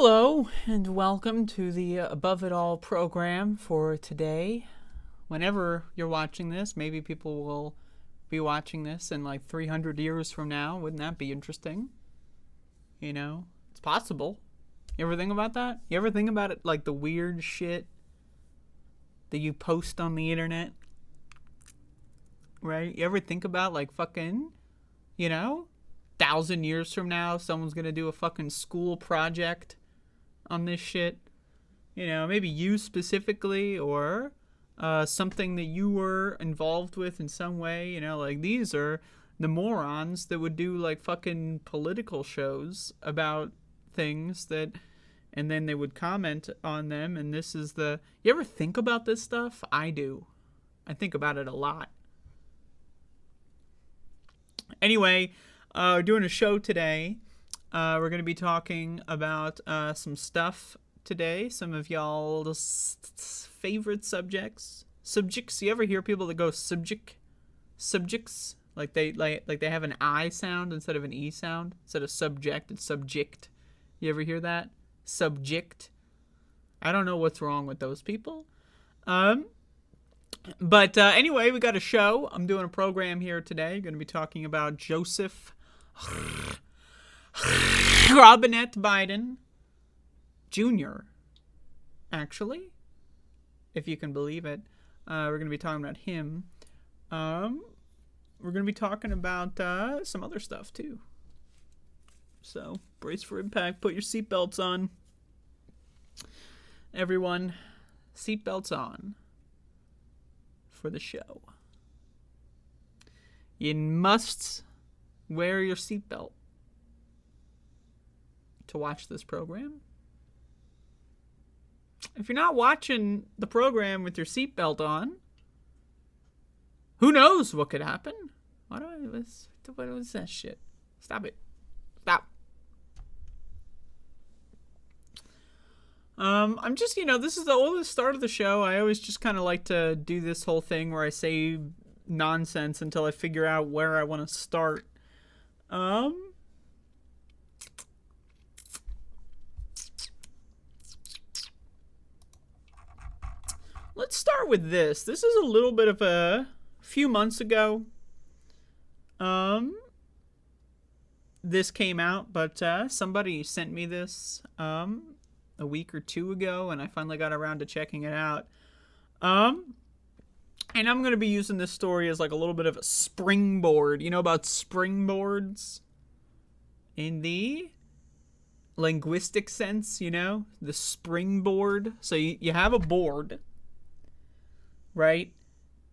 Hello, and welcome to the Above It All program for today. Whenever you're watching this, maybe people will be watching this in like 300 years from now. Wouldn't that be interesting? You know, it's possible. You ever think about that? You ever think about it like the weird shit that you post on the internet? Right? You ever think about like fucking, 1,000 years from now, someone's gonna do a fucking school project on this shit? Maybe you specifically, or something that you were involved with in some way. Like these are the morons that would do like fucking political shows about things that, and then they would comment on them. And this is you ever think about this stuff? I do. I think about it a lot. Anyway, we're doing a show today. We're going to be talking about some stuff today. Some of y'all's favorite subjects. Subjects. You ever hear people that go subjects? Like they have an I sound instead of an E sound. Instead of subject, it's subject. You ever hear that? Subject. I don't know what's wrong with those people. But anyway, we got a show. I'm doing a program here today. Going to be talking about Joseph Robinette Biden Jr., actually, if you can believe it. We're going to be talking about him. We're going to be talking about some other stuff, too. So, brace for impact. Put your seatbelts on. Everyone, seatbelts on for the show. You must wear your seatbelt to watch this program. If you're not watching the program with your seatbelt on, who knows what could happen? What was that shit? Stop it. Stop. I'm just, this is the start of the show. I always just kind of like to do this whole thing where I say nonsense until I figure out where I want to start. Let's start with this. This is a little bit of a few months ago. This came out, but somebody sent me this a week or two ago, and I finally got around to checking it out. And I'm going to be using this story as like a little bit of a springboard. You know about springboards? In the linguistic sense, the springboard. So you have a board, right?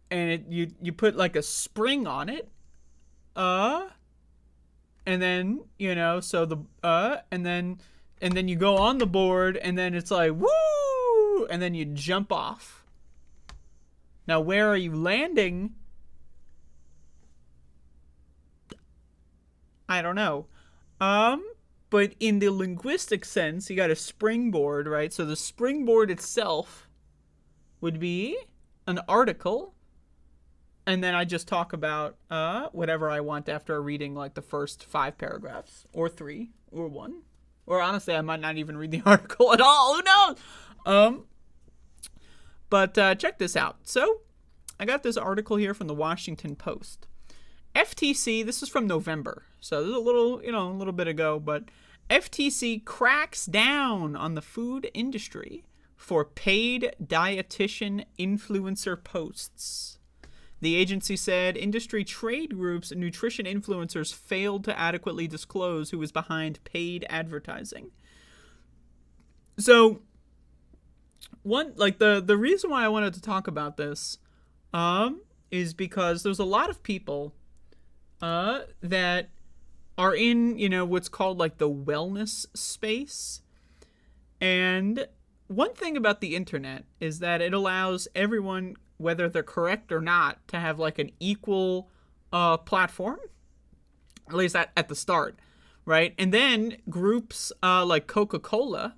And you put like a spring on it. And then, so and then you go on the board, and then it's like, woo! And then you jump off. Now, where are you landing? I don't know. But in the linguistic sense, you got a springboard, right? So the springboard itself would be an article, and then I just talk about whatever I want after reading like the first 5 paragraphs, or 3, or 1. Or honestly, I might not even read the article at all. Who knows? But check this out. So, I got this article here from the Washington Post. FTC, this is from November, so this is a little bit ago, but FTC cracks down on the food industry for paid dietitian influencer posts. The agency said industry trade groups and nutrition influencers failed to adequately disclose who was behind paid advertising. So, the reason why I wanted to talk about this is because there's a lot of people that are in, what's called like the wellness space. And one thing about the internet is that it allows everyone, whether they're correct or not, to have like an equal platform, at least at the start, right? And then groups like Coca-Cola,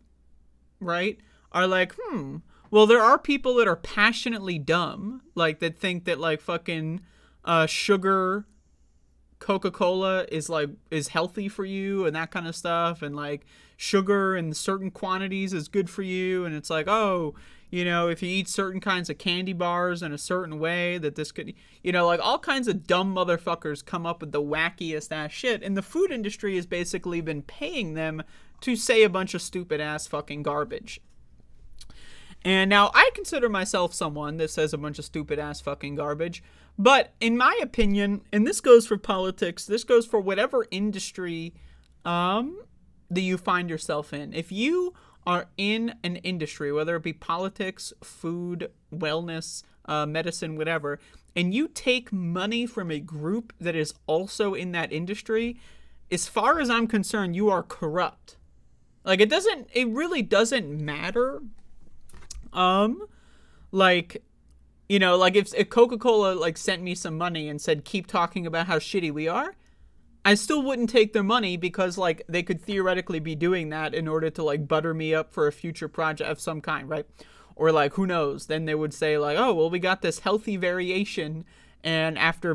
right, are like, well, there are people that are passionately dumb, like that think that like fucking sugar Coca-Cola is healthy for you and that kind of stuff, and like sugar in certain quantities is good for you, and it's like, oh, if you eat certain kinds of candy bars in a certain way, that this could, like all kinds of dumb motherfuckers come up with the wackiest ass shit, and the food industry has basically been paying them to say a bunch of stupid ass fucking garbage. And now I consider myself someone that says a bunch of stupid ass fucking garbage. But in my opinion, and this goes for politics, this goes for whatever industry that you find yourself in. If you are in an industry, whether it be politics, food, wellness, medicine, whatever, and you take money from a group that is also in that industry, as far as I'm concerned, you are corrupt. Like, it really doesn't matter. Like if Coca-Cola like sent me some money and said, keep talking about how shitty we are, I still wouldn't take their money, because like they could theoretically be doing that in order to like butter me up for a future project of some kind, right? Or like, who knows? Then they would say like, oh, well, we got this healthy variation, and after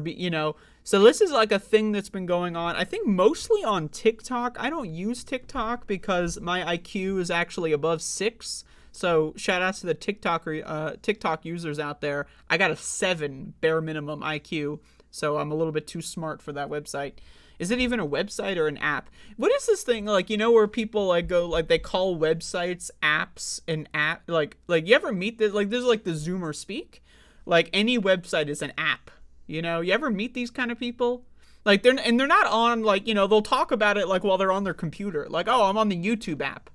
so this is like a thing that's been going on, I think mostly on TikTok. I don't use TikTok because my IQ is actually above 6. So shout out to the TikTok users out there. I got a 7 bare minimum IQ, so I'm a little bit too smart for that website. Is it even a website or an app? What is this thing, like, where people like go, like they call websites apps and app, like you ever meet this, like there's like the Zoomer speak, like any website is an app, you ever meet these kind of people? Like they're not on, like, they'll talk about it like while they're on their computer, like, oh, I'm on the YouTube app,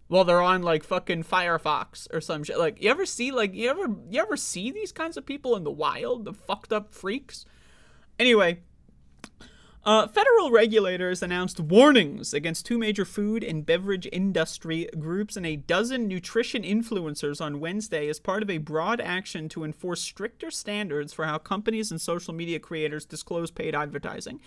while they're on like fucking Firefox or some shit. Like, you ever see these kinds of people in the wild, the fucked up freaks? Anyway, federal regulators announced warnings against 2 major food and beverage industry groups and a dozen nutrition influencers on Wednesday as part of a broad action to enforce stricter standards for how companies and social media creators disclose paid advertising.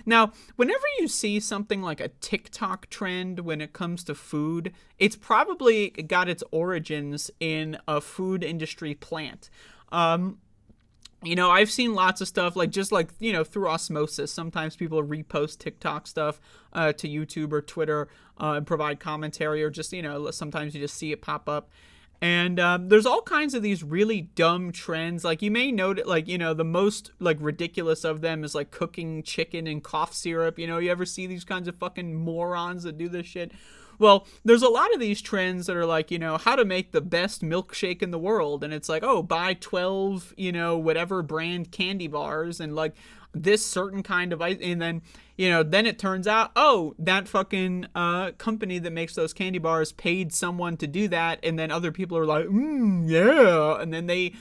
Now, whenever you see something like a TikTok trend when it comes to food, it's probably got its origins in a food industry plant. I've seen lots of stuff, like, just like, through osmosis. Sometimes people repost TikTok stuff to YouTube or Twitter and provide commentary, or just, sometimes you just see it pop up. And there's all kinds of these really dumb trends. Like, you may note it, like, the most, like, ridiculous of them is, like, cooking chicken in cough syrup. You ever see these kinds of fucking morons that do this shit? Well, there's a lot of these trends that are like, how to make the best milkshake in the world. And it's like, oh, buy 12, whatever brand candy bars and like this certain kind of ice. And then, then it turns out, oh, that fucking company that makes those candy bars paid someone to do that. And then other people are like, yeah. And then they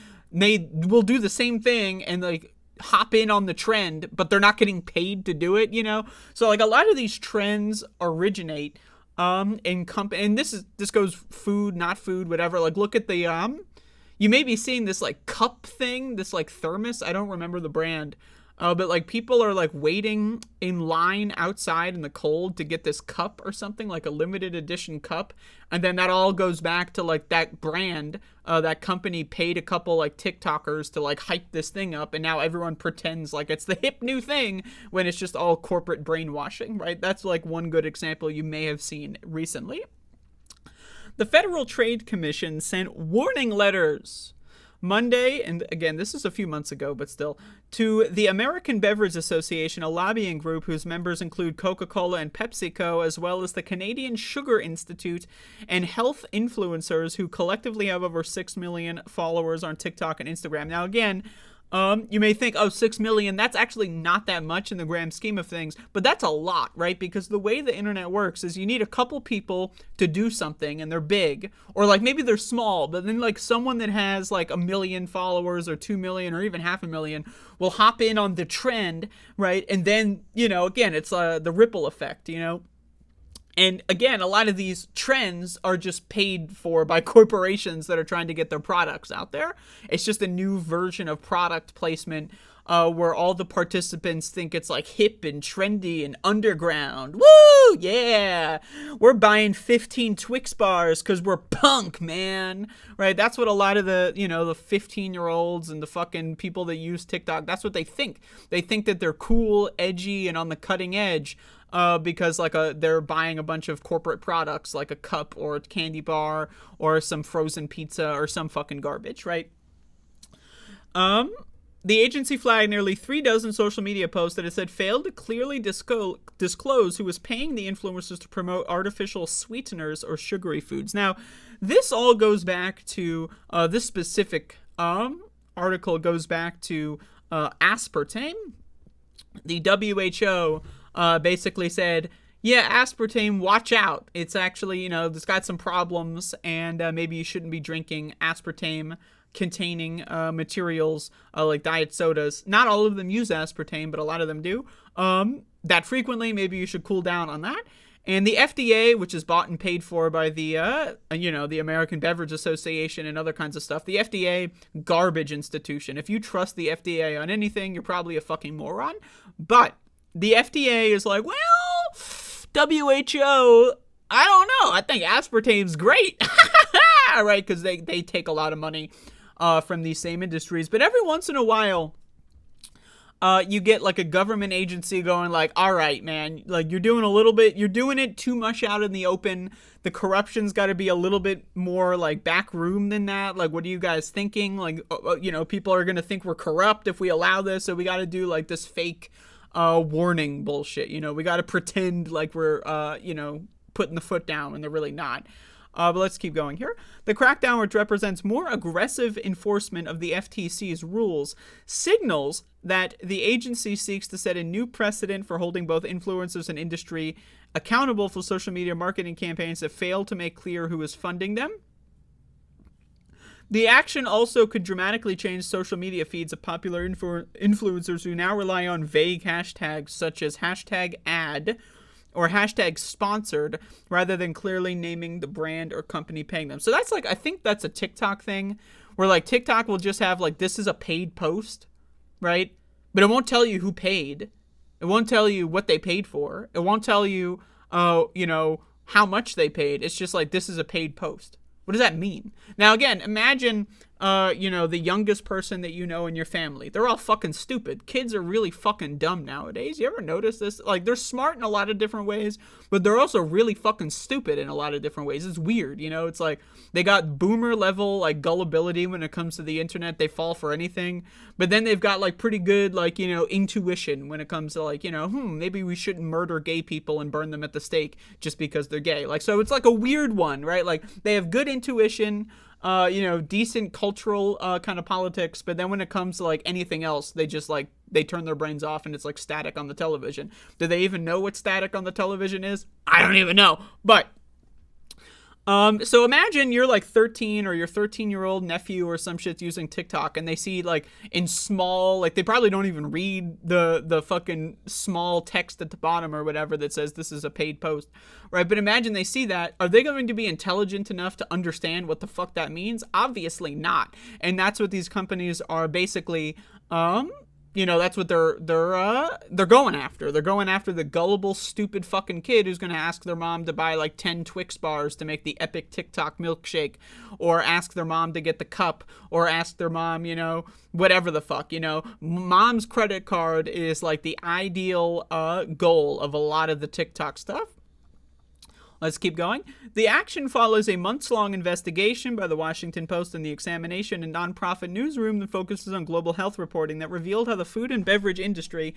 will do the same thing and like hop in on the trend, but they're not getting paid to do it, So like a lot of these trends originate and this goes food, not food, whatever. Like, look at the you may be seeing this like cup thing, this like thermos. I don't remember the brand, but like people are like waiting in line outside in the cold to get this cup or something, like a limited edition cup, and then that all goes back to like that brand, that company paid a couple like TikTokers to like hype this thing up, and now everyone pretends like it's the hip new thing when it's just all corporate brainwashing, right? That's like one good example you may have seen recently. The Federal Trade Commission sent warning letters Monday, and again, this is a few months ago, but still, to the American Beverage Association, a lobbying group whose members include Coca-Cola and PepsiCo, as well as the Canadian Sugar Institute and health influencers who collectively have over 6 million followers on TikTok and Instagram. Now, again, you may think, oh, 6 million, that's actually not that much in the grand scheme of things, but that's a lot, right? Because the way the internet works is you need a couple people to do something, and they're big, or like maybe they're small, but then like someone that has like 1 million followers or 2 million or even 500,000 will hop in on the trend, right? And then, again, it's the ripple effect, And again, a lot of these trends are just paid for by corporations that are trying to get their products out there. It's just a new version of product placement where all the participants think it's like hip and trendy and underground. Woo! Yeah, we're buying 15 Twix bars because we're punk, man. Right? That's what a lot of the, the 15-year-olds and the fucking people that use TikTok, that's what they think. They think that they're cool, edgy, and on the cutting edge because they're buying a bunch of corporate products like a cup or a candy bar or some frozen pizza or some fucking garbage, right? The agency flagged nearly 36 social media posts that it said failed to clearly disclose who was paying the influencers to promote artificial sweeteners or sugary foods. Now, this all goes back to, this specific article goes back to aspartame. The WHO basically said, yeah, aspartame, watch out. It's actually, it's got some problems, and maybe you shouldn't be drinking aspartame containing materials like diet sodas. Not all of them use aspartame, but a lot of them do. That frequently, maybe you should cool down on that. And the FDA, which is bought and paid for by the, the American Beverage Association and other kinds of stuff. The FDA, garbage institution. If you trust the FDA on anything, you're probably a fucking moron. But the FDA is like, well, WHO, I don't know. I think aspartame's great. Right? Because they take a lot of money from these same industries. But every once in a while, you get like a government agency going like, all right, man, like you're doing it too much out in the open. The corruption's got to be a little bit more like back room than that. Like, what are you guys thinking? Like, people are going to think we're corrupt if we allow this. So we got to do like this fake warning bullshit. We got to pretend like we're, putting the foot down when they're really not. But let's keep going here. The crackdown, which represents more aggressive enforcement of the FTC's rules, signals that the agency seeks to set a new precedent for holding both influencers and industry accountable for social media marketing campaigns that fail to make clear who is funding them. The action also could dramatically change social media feeds of popular influencers who now rely on vague hashtags such as #ad or #sponsored rather than clearly naming the brand or company paying them. So that's I think that's a TikTok thing where TikTok will just have this is a paid post, right? But it won't tell you who paid. It won't tell you what they paid for. It won't tell you, how much they paid. It's just this is a paid post. What does that mean? Now, again, imagine, the youngest person that you know in your family. They're all fucking stupid. Kids are really fucking dumb nowadays. You ever notice this? They're smart in a lot of different ways, but they're also really fucking stupid in a lot of different ways. It's weird, It's they got boomer level, gullibility when it comes to the internet. They fall for anything. But then they've got, pretty good, intuition when it comes to, maybe we shouldn't murder gay people and burn them at the stake just because they're gay. So it's a weird one, right? They have good intuition, decent cultural kind of politics, but then when it comes to anything else, they just they turn their brains off and it's static on the television. Do they even know what static on the television is? I don't even know. But so imagine you're 13 or your 13-year-old nephew or some shit's using TikTok and they see in small, they probably don't even read the fucking small text at the bottom or whatever that says this is a paid post, right? But imagine they see that. Are they going to be intelligent enough to understand what the fuck that means? Obviously not. And that's what these companies are basically, that's what they're going after. They're going after the gullible, stupid fucking kid who's going to ask their mom to buy 10 Twix bars to make the epic TikTok milkshake, or ask their mom to get the cup, or ask their mom, whatever the fuck, Mom's credit card is the ideal goal of a lot of the TikTok stuff. Let's keep going. The action follows a months-long investigation by the Washington Post and the Examination, a nonprofit newsroom that focuses on global health reporting, that revealed how the food and beverage industry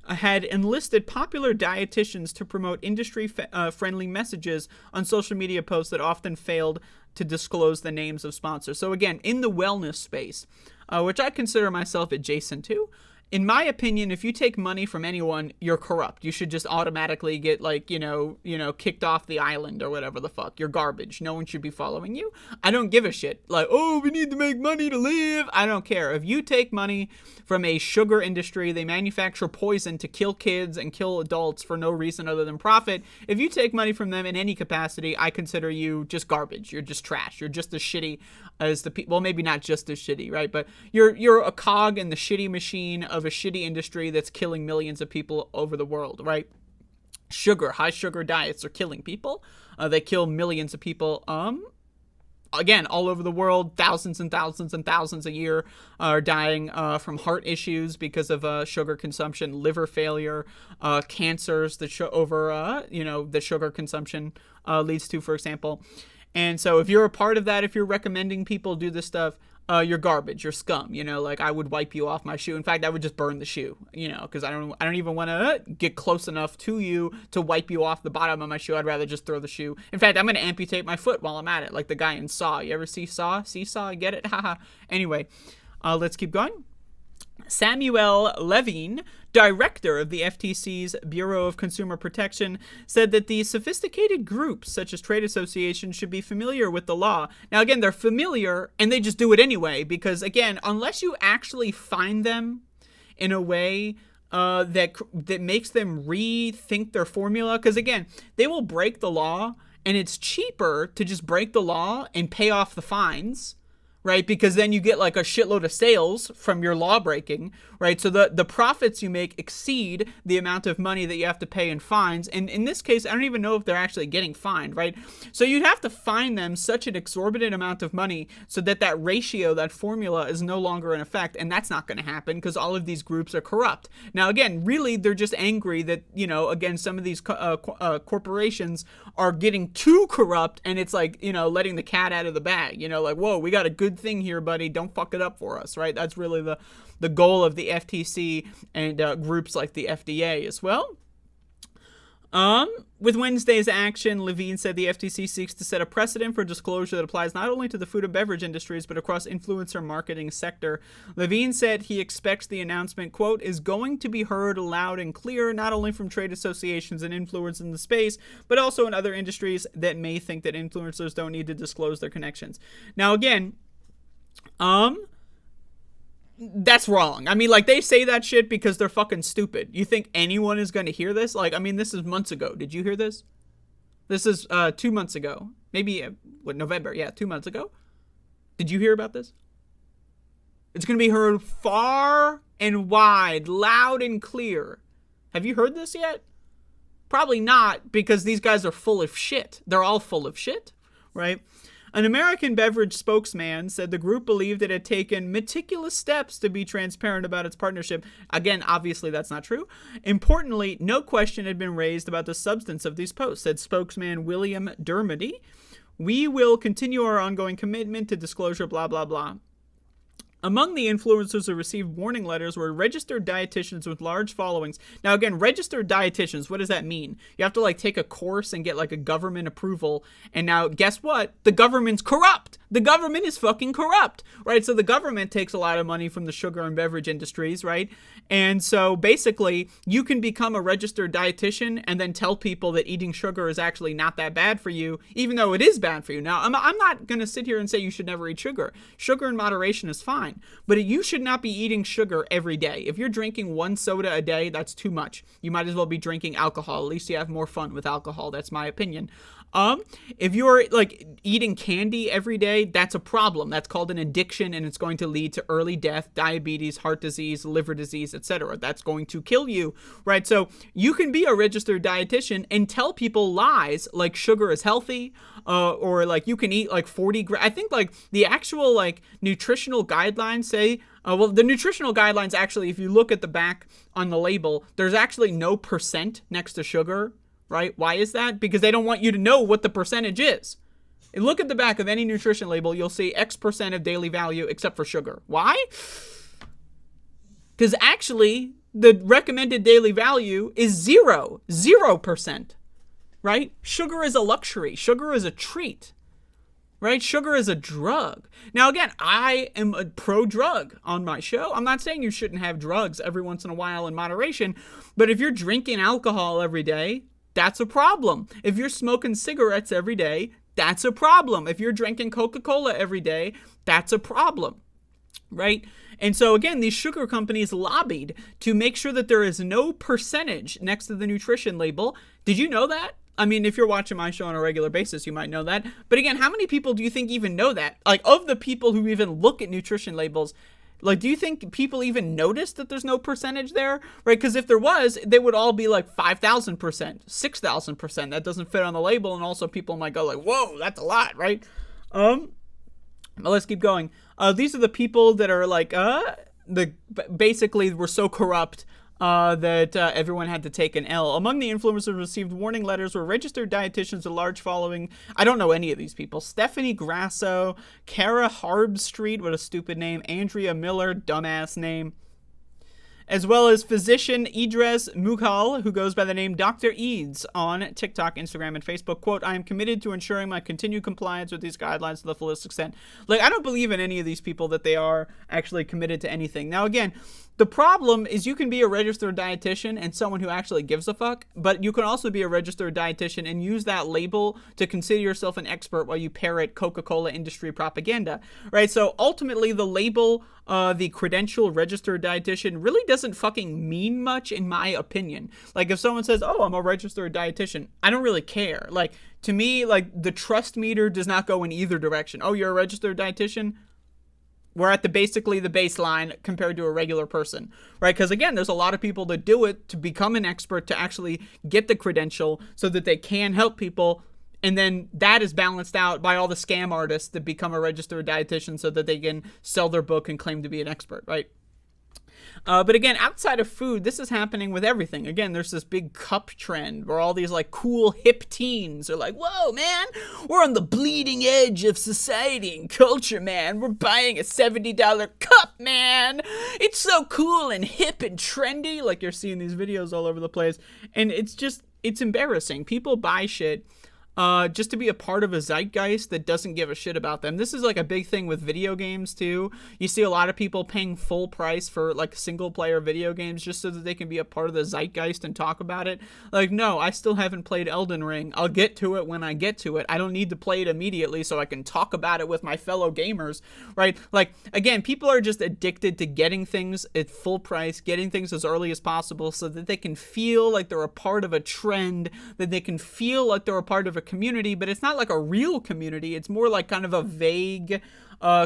had enlisted popular dietitians to promote industry-friendly messages on social media posts that often failed to disclose the names of sponsors. So again, in the wellness space, which I consider myself adjacent to, in my opinion, if you take money from anyone, you're corrupt. You should just automatically get kicked off the island or whatever the fuck. You're garbage. No one should be following you. I don't give a shit. We need to make money to live. I don't care. If you take money from a sugar industry, they manufacture poison to kill kids and kill adults for no reason other than profit. If you take money from them in any capacity, I consider you just garbage. You're just trash. You're just as shitty as the people. Well, maybe not just as shitty, right? But you're a cog in the shitty machine of a shitty industry that's killing millions of people over the world, right? high sugar diets are killing people. They kill millions of people. Again, all over the world, thousands and thousands and thousands a year are dying from heart issues because of sugar consumption, liver failure, cancers that the sugar consumption leads to, for example. And so if you're a part of that, if you're recommending people do this stuff, you're garbage, you're scum, like I would wipe you off my shoe. In fact, I would just burn the shoe, because I don't even want to get close enough to you to wipe you off the bottom of my shoe. I'd rather just throw the shoe. In fact, I'm going to amputate my foot while I'm at it, like the guy in Saw. You ever see Saw? Seesaw? Get it? Haha. Anyway, let's keep going. Samuel Levine, director of the FTC's Bureau of Consumer Protection, said that the sophisticated groups, such as trade associations, should be familiar with the law. Now, again, they're familiar, and they just do it anyway, because, again, unless you actually find them in a way that makes them rethink their formula, because, again, they will break the law, and it's cheaper to just break the law and pay off the fines, right? Because then you get like a shitload of sales from your law breaking, right? So the profits you make exceed the amount of money that you have to pay in fines. And in this case, I don't even know if they're actually getting fined, right? So you'd have to fine them such an exorbitant amount of money so that ratio, that formula is no longer in effect. And that's not going to happen because all of these groups are corrupt. Now, again, really, they're just angry that, again, some of these corporations are getting too corrupt, and it's like, letting the cat out of the bag, like, whoa, we got a good thing here, buddy. Don't fuck it up for us, right? That's really the goal of the FTC and groups like the FDA as well. With Wednesday's action, Levine said the FTC seeks to set a precedent for disclosure that applies not only to the food and beverage industries, but across influencer marketing sector. Levine said he expects the announcement, quote, is going to be heard loud and clear, not only from trade associations and influencers in the space, but also in other industries that may think that influencers don't need to disclose their connections. Now, again, that's wrong. I mean, like, they say that shit because they're fucking stupid. You think anyone is going to hear this? Like, I mean, this is months ago. Did you hear this? This is 2 months ago. Maybe, November? Yeah, 2 months ago. Did you hear about this? It's going to be heard far and wide, loud and clear. Have you heard this yet? Probably not, because these guys are full of shit. They're all full of shit, right? An American beverage spokesman said the group believed it had taken meticulous steps to be transparent about its partnership. Again, obviously that's not true. Importantly, no question had been raised about the substance of these posts, said spokesman William Dermody. We will continue our ongoing commitment to disclosure, blah, blah, blah. Among the influencers who received warning letters were registered dietitians with large followings. Now, again, registered dietitians, what does that mean? You have to, take a course and get, a government approval. And now, guess what? The government's corrupt. The government is fucking corrupt, right? So the government takes a lot of money from the sugar and beverage industries, right? And so, basically, you can become a registered dietitian and then tell people that eating sugar is actually not that bad for you, even though it is bad for you. Now, I'm not going to sit here and say you should never eat sugar. Sugar in moderation is fine. But you should not be eating sugar every day. If you're drinking one soda a day, that's too much. You might as well be drinking alcohol. At least you have more fun with alcohol. That's my opinion. If you're eating candy every day, that's a problem. That's called an addiction, and it's going to lead to early death, diabetes, heart disease, liver disease, etc. That's going to kill you, right? So you can be a registered dietitian and tell people lies like sugar is healthy, or you can eat 40 grams. I think the actual nutritional guidelines say, well, the nutritional guidelines actually, if you look at the back on the label, there's actually no percent next to sugar. Right? Why is that? Because they don't want you to know what the percentage is. Look at the back of any nutrition label, you'll see X% of daily value except for sugar. Why? Because actually, the recommended daily value is 0%. Right? Sugar is a luxury. Sugar is a treat. Right? Sugar is a drug. Now, again, I am a pro-drug on my show. I'm not saying you shouldn't have drugs every once in a while in moderation, but if you're drinking alcohol every day, that's a problem. If you're smoking cigarettes every day, that's a problem. If you're drinking Coca-Cola every day, that's a problem, right? And so, again, these sugar companies lobbied to make sure that there is no percentage next to the nutrition label. Did you know that? I mean, if you're watching my show on a regular basis, you might know that. But again, how many people do you think even know that? Of the people who even look at nutrition labels, Like, do you think people even notice that there's no percentage there? Right? Because if there was, they would all be like 5,000%, 6,000%. That doesn't fit on the label. And also people might go like, whoa, that's a lot, right? But let's keep going. These are the people that are like, basically were so corrupt that everyone had to take an L. Among the influencers received warning letters were registered dietitians, a large following. I don't know any of these people. Stephanie Grasso, Kara Harbstreet, what a stupid name. Andrea Miller, dumbass name. As well as physician Idris Mughal, who goes by the name Dr. Eads on TikTok, Instagram, and Facebook. Quote, I am committed to ensuring my continued compliance with these guidelines to the fullest extent. Like, I don't believe in any of these people that they are actually committed to anything. Now, again, the problem is you can be a registered dietitian and someone who actually gives a fuck, but you can also be a registered dietitian and use that label to consider yourself an expert while you parrot Coca-Cola industry propaganda, right? So ultimately the label, the credential registered dietitian really doesn't fucking mean much in my opinion. Like if someone says, oh, I'm a registered dietitian, I don't really care. Like to me, like the trust meter does not go in either direction. Oh, you're a registered dietitian? We're at basically the baseline compared to a regular person, right? Because again, there's a lot of people that do it to become an expert, to actually get the credential so that they can help people. And then that is balanced out by all the scam artists that become a registered dietitian so that they can sell their book and claim to be an expert, right? But again, outside of food, this is happening with everything. Again, there's this big cup trend where all these like cool hip teens are like, whoa, man, we're on the bleeding edge of society and culture, man. We're buying a $70 cup, man. It's so cool and hip and trendy. Like you're seeing these videos all over the place. And it's embarrassing. People buy shit just to be a part of a zeitgeist that doesn't give a shit about them. This is like a big thing with video games too. You see a lot of people paying full price for like single player video games just so that they can be a part of the zeitgeist and talk about it. Like, no, I still haven't played Elden Ring. I'll get to it when I get to it. I don't need to play it immediately so I can talk about it with my fellow gamers, right? Like, again, people are just addicted to getting things at full price, getting things as early as possible so that they can feel like they're a part of a trend, that they can feel like they're a part of a community, but it's not like a real community. It's more like kind of a vague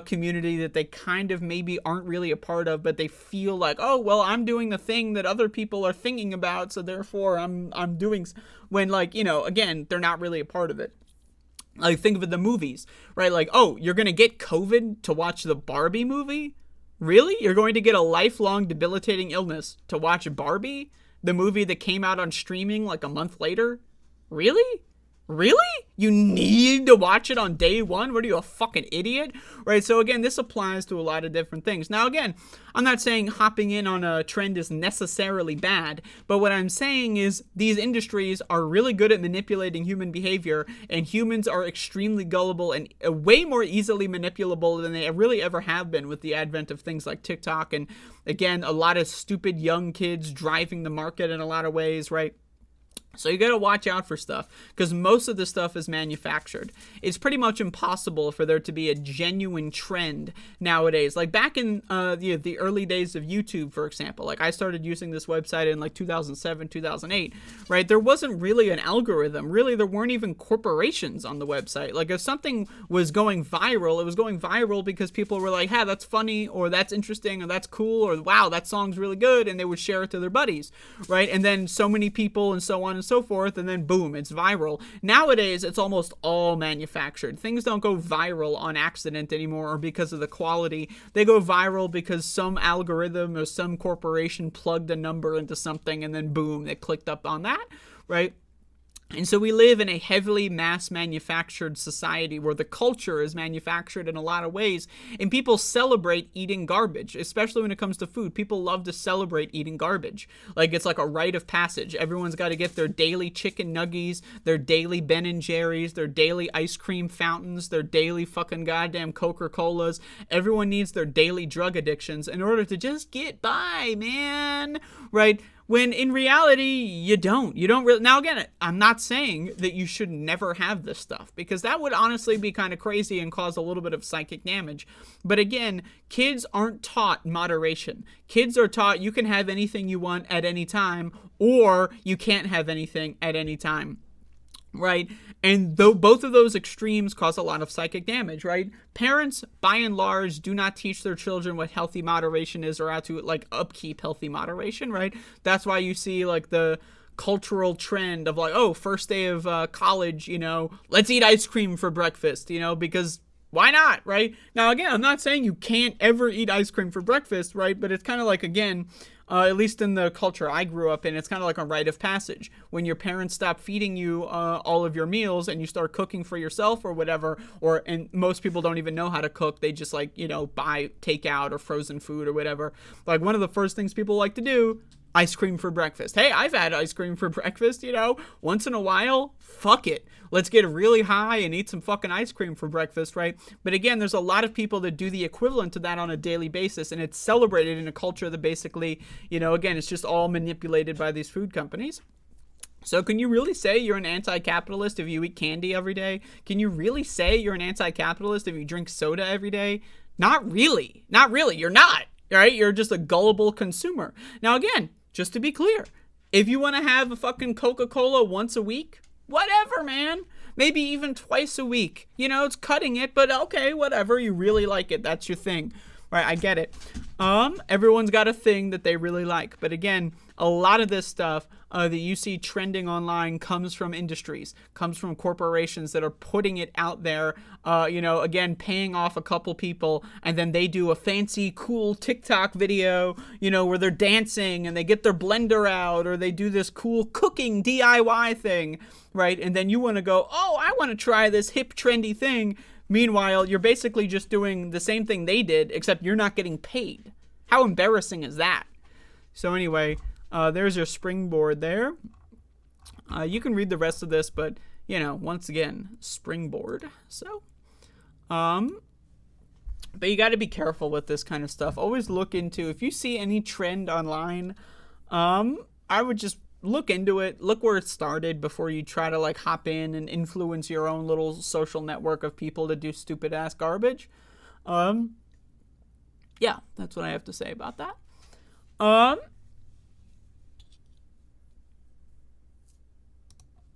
community that they kind of maybe aren't really a part of, but they feel like, oh, well, I'm doing the thing that other people are thinking about, so therefore I'm doing, when like, you know, again, they're not really a part of it. Like think of the movies, right? Like, oh, you're going to get COVID to watch the Barbie movie? Really? You're going to get a lifelong debilitating illness to watch Barbie, the movie that came out on streaming like a month later? Really? Really? You need to watch it on day one? What are you, a fucking idiot? Right? So again, this applies to a lot of different things. Now again, I'm not saying hopping in on a trend is necessarily bad, but what I'm saying is these industries are really good at manipulating human behavior, and humans are extremely gullible and way more easily manipulable than they really ever have been with the advent of things like TikTok, and again, a lot of stupid young kids driving the market in a lot of ways, right? So you got to watch out for stuff, because most of the stuff is manufactured. It's pretty much impossible for there to be a genuine trend nowadays. Like back in the early days of YouTube, for example, like I started using this website in like 2007, 2008, right? There wasn't really an algorithm. Really, there weren't even corporations on the website. Like if something was going viral, it was going viral because people were like, hey, that's funny, or that's interesting, or that's cool, or wow, that song's really good, and they would share it to their buddies, right? And then so many people and so on and so forth, and then boom, it's viral. Nowadays, it's almost all manufactured. Things don't go viral on accident anymore or because of the quality. They go viral because some algorithm or some corporation plugged a number into something, and then boom, they clicked up on that, right? And so we live in a heavily mass manufactured society where the culture is manufactured in a lot of ways, and people celebrate eating garbage, especially when it comes to food. People love to celebrate eating garbage. Like it's like a rite of passage. Everyone's got to get their daily chicken nuggies, their daily Ben & Jerry's, their daily ice cream fountains, their daily fucking goddamn Coca-Colas. Everyone needs their daily drug addictions in order to just get by, man, right? When in reality, you don't really. Now again, I'm not saying that you should never have this stuff, because that would honestly be kind of crazy and cause a little bit of psychic damage. But again, kids aren't taught moderation. Kids are taught you can have anything you want at any time, or you can't have anything at any time. right? And though both of those extremes cause a lot of psychic damage, right? Parents, by and large, do not teach their children what healthy moderation is or how to, like, upkeep healthy moderation, right? That's why you see, like, the cultural trend of, like, oh, first day of college, you know, let's eat ice cream for breakfast, you know, because why not, right? Now, again, I'm not saying you can't ever eat ice cream for breakfast, right? But it's kind of like, again, at least in the culture I grew up in, it's kind of like a rite of passage. When your parents stop feeding you all of your meals and you start cooking for yourself or whatever, and most people don't even know how to cook. They just, like, you know, buy takeout or frozen food or whatever. Like, one of the first things people like to do, ice cream for breakfast. Hey, I've had ice cream for breakfast, you know, once in a while. Fuck it. Let's get really high and eat some fucking ice cream for breakfast, right? But again, there's a lot of people that do the equivalent to that on a daily basis, and it's celebrated in a culture that basically, you know, again, it's just all manipulated by these food companies. So can you really say you're an anti-capitalist if you eat candy every day? Can you really say you're an anti-capitalist if you drink soda every day? Not really. Not really. You're not, right? You're just a gullible consumer. Now, again, just to be clear, if you want to have a fucking Coca-Cola once a week, whatever, man. Maybe even twice a week. You know, it's cutting it, but okay, whatever. You really like it. That's your thing. Right, I get it. Everyone's got a thing that they really like. But again, a lot of this stuff that you see trending online comes from industries, comes from corporations that are putting it out there, you know, again, paying off a couple people, and then they do a fancy, cool TikTok video, you know, where they're dancing and they get their blender out, or they do this cool cooking DIY thing, right? And then you want to go, oh, I want to try this hip, trendy thing. Meanwhile, you're basically just doing the same thing they did, except you're not getting paid. How embarrassing is that? So anyway, there's your springboard there. You can read the rest of this, but, you know, once again, springboard. So, but you got to be careful with this kind of stuff. Always look into, if you see any trend online, I would just look into it, look where it started before you try to, like, hop in and influence your own little social network of people to do stupid ass garbage. Yeah, that's what I have to say about that.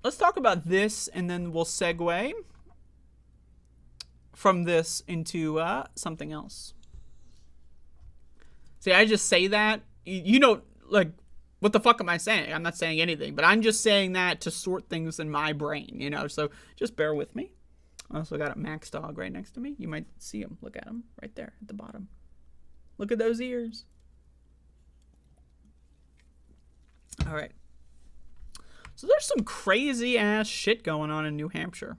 Let's talk about this, and then we'll segue from this into something else. See, I just say that, you know, like, what the fuck am I saying? I'm not saying anything, but I'm just saying that to sort things in my brain, you know, so just bear with me. I also got a Max dog right next to me. You might see him. Look at him right there at the bottom. Look at those ears. All right. So there's some crazy ass shit going on in New Hampshire.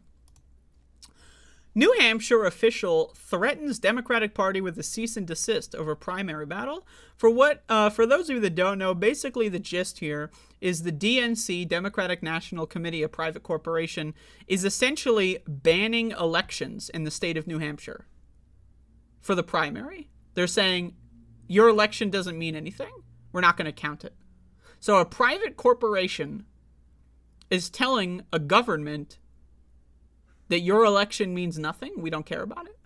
New Hampshire official threatens Democratic Party with a cease and desist over primary battle. For those of you that don't know, basically the gist here is the DNC, Democratic National Committee, a private corporation, is essentially banning elections in the state of New Hampshire for the primary. They're saying, your election doesn't mean anything. We're not going to count it. So a private corporation is telling a government that your election means nothing. We don't care about it.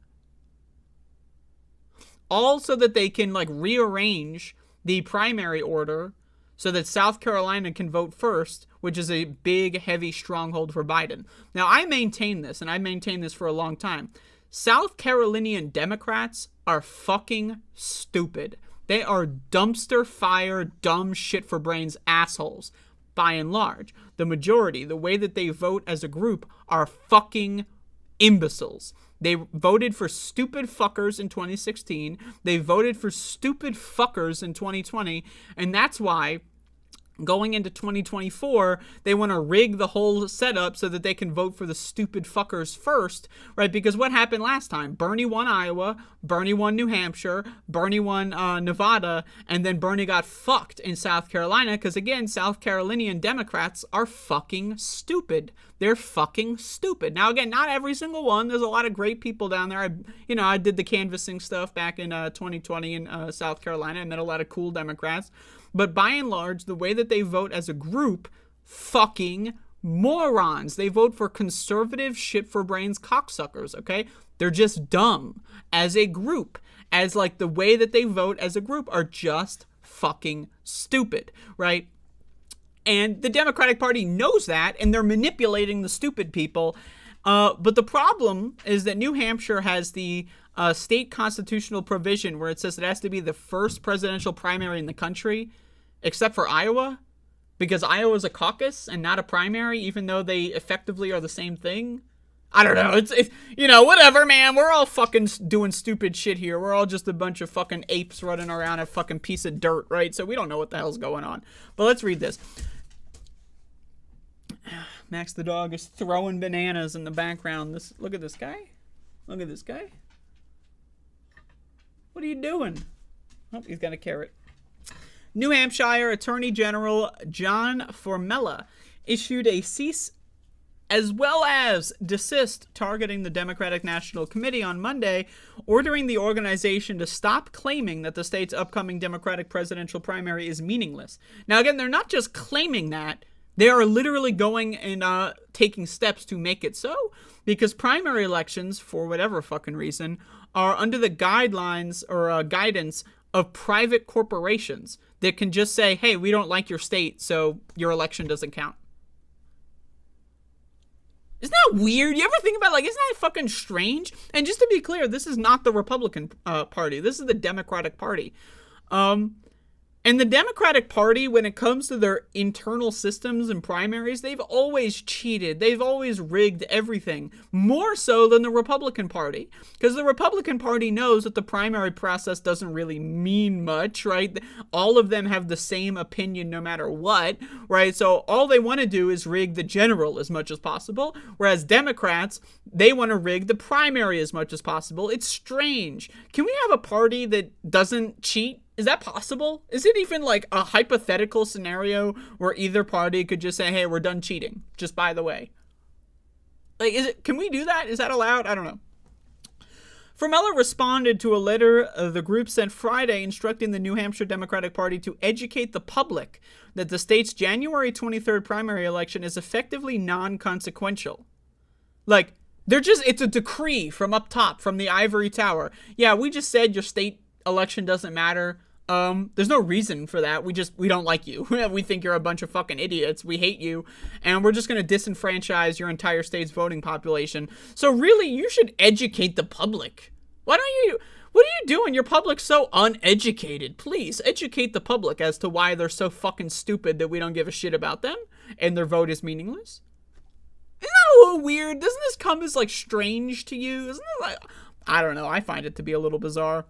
All so that they can, like, rearrange the primary order so that South Carolina can vote first, which is a big, heavy stronghold for Biden. Now, I maintain this, and I maintain this for a long time. South Carolinian Democrats are fucking stupid. They are dumpster fire, dumb shit for brains assholes. By and large, the majority, the way that they vote as a group, are fucking imbeciles. They voted for stupid fuckers in 2016. They voted for stupid fuckers in 2020. And that's why, going into 2024, they want to rig the whole setup so that they can vote for the stupid fuckers first, right? Because what happened last time? Bernie won Iowa, Bernie won New Hampshire, Bernie won Nevada, and then Bernie got fucked in South Carolina because, again, South Carolinian Democrats are fucking stupid. They're fucking stupid. Now, again, not every single one. There's a lot of great people down there. I did the canvassing stuff back in 2020 in South Carolina. I met a lot of cool Democrats. But by and large, the way that they vote as a group, fucking morons. They vote for conservative shit for brains cocksuckers, okay? They're just dumb as a group. As, like, the way that they vote as a group are just fucking stupid, right? And the Democratic Party knows that, and they're manipulating the stupid people. But the problem is that New Hampshire has the state constitutional provision where it says it has to be the first presidential primary in the country, except for Iowa, because Iowa is a caucus and not a primary, even though they effectively are the same thing. I don't know. It's whatever, man. We're all fucking doing stupid shit here. We're all just a bunch of fucking apes running around a fucking piece of dirt, right? So we don't know what the hell's going on. But let's read this. Max the dog is throwing bananas in the background. Look at this guy. Look at this guy. What are you doing? Oh, he's got a carrot. New Hampshire Attorney General John Formella issued a cease as well as desist targeting the Democratic National Committee on Monday, ordering the organization to stop claiming that the state's upcoming Democratic presidential primary is meaningless. Now, again, they're not just claiming that. They are literally going and taking steps to make it so, because primary elections, for whatever fucking reason, are under the guidelines or guidance of private corporations that can just say, hey, we don't like your state, so your election doesn't count. Isn't that weird? You ever think about, isn't that fucking strange? And just to be clear, this is not the Republican Party. This is the Democratic Party. And the Democratic Party, when it comes to their internal systems and primaries, they've always cheated. They've always rigged everything. More so than the Republican Party. Because the Republican Party knows that the primary process doesn't really mean much, right? All of them have the same opinion no matter what, right? So all they want to do is rig the general as much as possible. Whereas Democrats, they want to rig the primary as much as possible. It's strange. Can we have a party that doesn't cheat? Is that possible? Is it even a hypothetical scenario where either party could just say, hey, we're done cheating, just by the way? Can we do that? Is that allowed? I don't know. Formella responded to a letter the group sent Friday instructing the New Hampshire Democratic Party to educate the public that the state's January 23rd primary election is effectively non-consequential. It's a decree from up top, from the ivory tower. Yeah, we just said your state election doesn't matter. There's no reason for that. We don't like you. We think you're a bunch of fucking idiots. We hate you. And we're just going to disenfranchise your entire state's voting population. So really, you should educate the public. What are you doing? Your public's so uneducated. Please educate the public as to why they're so fucking stupid that we don't give a shit about them and their vote is meaningless. Isn't that a little weird? Doesn't this come as strange to you? Isn't it I don't know. I find it to be a little bizarre.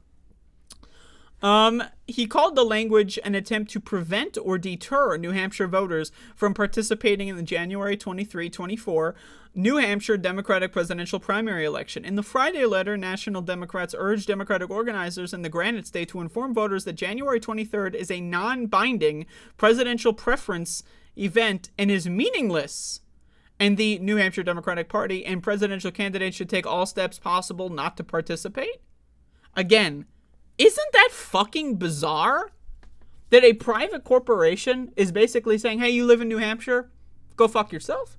He called the language an attempt to prevent or deter New Hampshire voters from participating in the January 23-24 New Hampshire Democratic presidential primary election. In the Friday letter, National Democrats urged Democratic organizers in the Granite State to inform voters that January 23rd is a non-binding presidential preference event and is meaningless. And the New Hampshire Democratic Party and presidential candidates should take all steps possible not to participate. Again, isn't that fucking bizarre? That a private corporation is basically saying, hey, you live in New Hampshire? Go fuck yourself.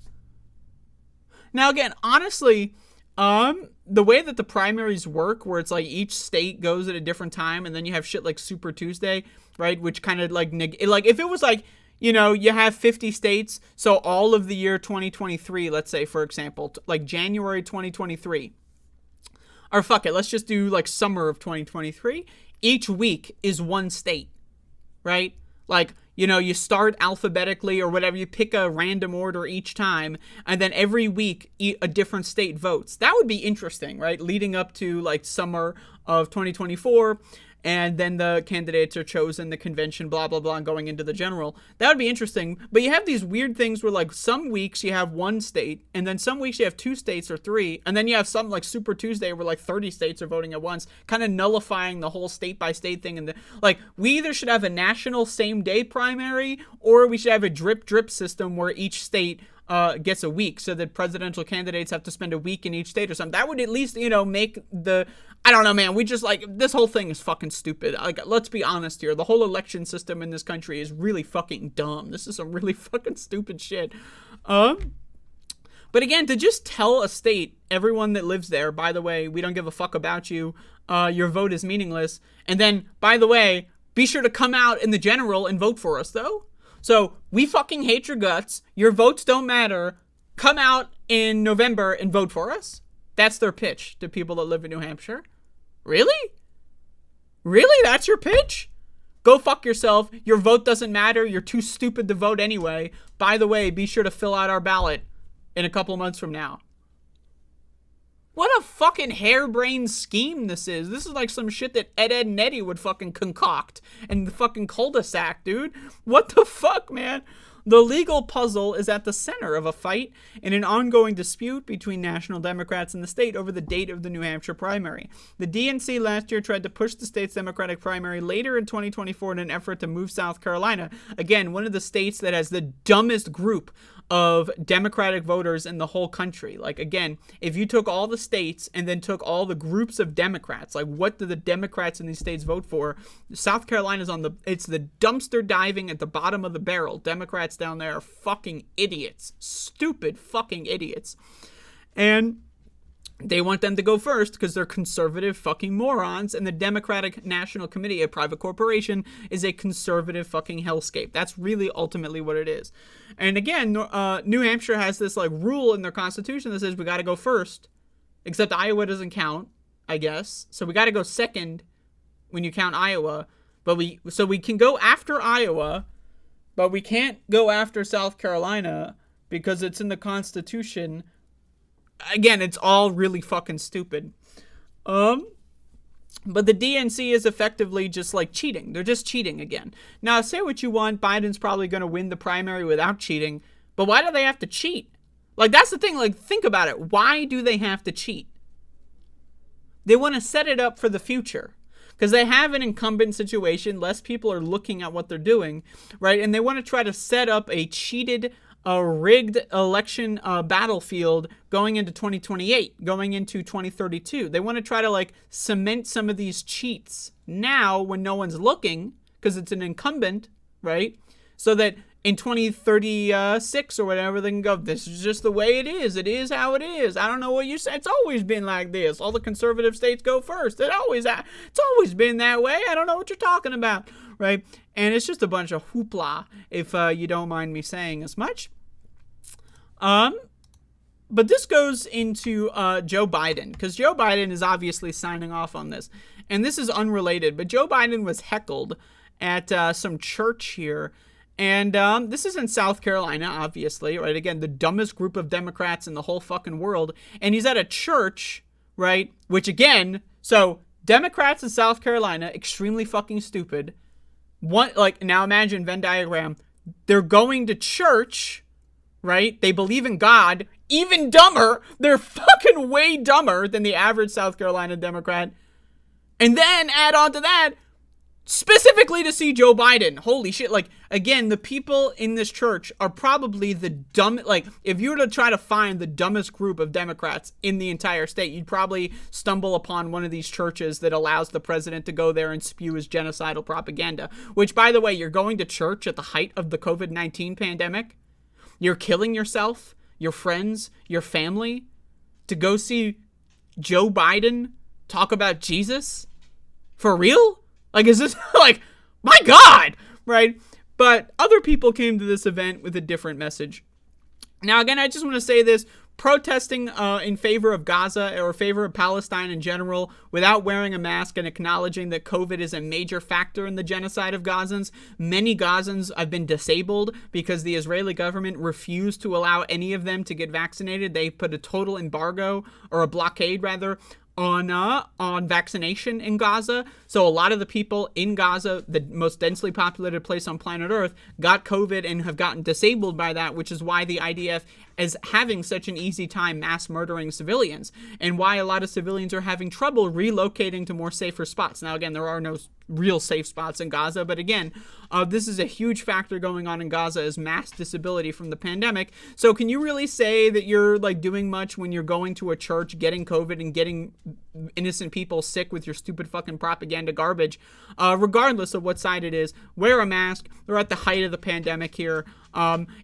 Now, again, honestly, the way that the primaries work, where it's each state goes at a different time, and then you have shit like Super Tuesday, right? Which kind of if it was you have 50 states, so all of the year 2023, let's say, for example, January 2023. Or fuck it, let's just do summer of 2023. Each week is one state, right? You start alphabetically or whatever. You pick a random order each time, and then every week a different state votes. That would be interesting, right? Leading up to summer of 2024, and then the candidates are chosen, the convention, blah, blah, blah, and going into the general. That would be interesting. But you have these weird things where some weeks you have one state, and then some weeks you have two states or three, and then you have some Super Tuesday where 30 states are voting at once, kind of nullifying the whole state-by-state thing. And we either should have a national same-day primary, or we should have a drip-drip system where each state gets a week, so that presidential candidates have to spend a week in each state or something. That would at least, make the... I don't know, man. We just this whole thing is fucking stupid. Let's be honest here. The whole election system in this country is really fucking dumb. This is some really fucking stupid shit. But again, to just tell a state, everyone that lives there, by the way, we don't give a fuck about you. Your vote is meaningless. And then, by the way, be sure to come out in the general and vote for us, though. So we fucking hate your guts. Your votes don't matter. Come out in November and vote for us. That's their pitch to people that live in New Hampshire. Really? Really? That's your pitch? Go fuck yourself. Your vote doesn't matter. You're too stupid to vote anyway. By the way, be sure to fill out our ballot in a couple months from now. What a fucking harebrained scheme this is. This is like some shit that Ed, and Eddie would fucking concoct in the fucking cul-de-sac, dude. What the fuck, man? The legal puzzle is at the center of a fight in an ongoing dispute between National Democrats and the state over the date of the New Hampshire primary. The DNC last year tried to push the state's Democratic primary later in 2024 in an effort to move South Carolina. Again, one of the states that has the dumbest group of Democratic voters in the whole country. Like, again, if you took all the states and then took all the groups of Democrats, like what do the Democrats in these states vote for? South Carolina's it's the dumpster diving at the bottom of the barrel. Democrats down there are fucking idiots. Stupid fucking idiots. And they want them to go first because they're conservative fucking morons, and the Democratic National Committee, a private corporation, is a conservative fucking hellscape. That's really ultimately what it is. And again, New Hampshire has this like rule in their constitution that says we got to go first, except Iowa doesn't count, I guess. So we got to go second when you count Iowa, but we can go after Iowa, but we can't go after South Carolina because it's in the Constitution. Again, it's all really fucking stupid. But the DNC is effectively just like cheating. They're just cheating again. Now, say what you want, Biden's probably going to win the primary without cheating, but why do they have to cheat? Like, that's the thing. Like, think about it. Why do they have to cheat? They want to set it up for the future because they have an incumbent situation. Less people are looking at what they're doing, right? And they want to try to set up a cheated, rigged election battlefield going into 2028, going into 2032. They want to try to like cement some of these cheats now when no one's looking because it's an incumbent, right? So that in 2036 or whatever, they can go, this is just the way it is. It is how it is. I don't know what you say. It's always been like this. All the conservative states go first. It's always been that way. I don't know what you're talking about, right? And it's just a bunch of hoopla, if you don't mind me saying as much. But this goes into Joe Biden, because Joe Biden is obviously signing off on this. And this is unrelated, but Joe Biden was heckled at some church here. And this is in South Carolina, obviously, right? Again, the dumbest group of Democrats in the whole fucking world. And he's at a church, right? Which again, so Democrats in South Carolina, extremely fucking stupid. Now imagine Venn diagram. They're going to church, right? They believe in God. Even dumber. They're fucking way dumber than the average South Carolina Democrat. And then add on to that, specifically to see Joe Biden. Holy shit. Like, again, the people in this church are probably the dumb, like, if you were to try to find the dumbest group of Democrats in the entire state, you'd probably stumble upon one of these churches that allows the president to go there and spew his genocidal propaganda. Which, by the way, you're going to church at the height of the COVID-19 pandemic. You're killing yourself, your friends, your family, to go see Joe Biden talk about Jesus? For real? Like, is this, like, my God, right? But other people came to this event with a different message. Now, again, I just want to say this. Protesting in favor of Gaza or favor of Palestine in general without wearing a mask and acknowledging that COVID is a major factor in the genocide of Gazans. Many Gazans have been disabled because the Israeli government refused to allow any of them to get vaccinated. They put a total embargo, or a blockade rather, on vaccination in Gaza. So a lot of the people in Gaza, the most densely populated place on planet Earth, got COVID and have gotten disabled by that, which is why the IDF is having such an easy time mass murdering civilians, and why a lot of civilians are having trouble relocating to more safer spots. Now, again, there are no real safe spots in Gaza, but again, this is a huge factor going on in Gaza, is mass disability from the pandemic. So can you really say that you're like doing much when you're going to a church, getting COVID and getting innocent people sick with your stupid fucking propaganda garbage? Regardless of what side it is, wear a mask. We're at the height of the pandemic here.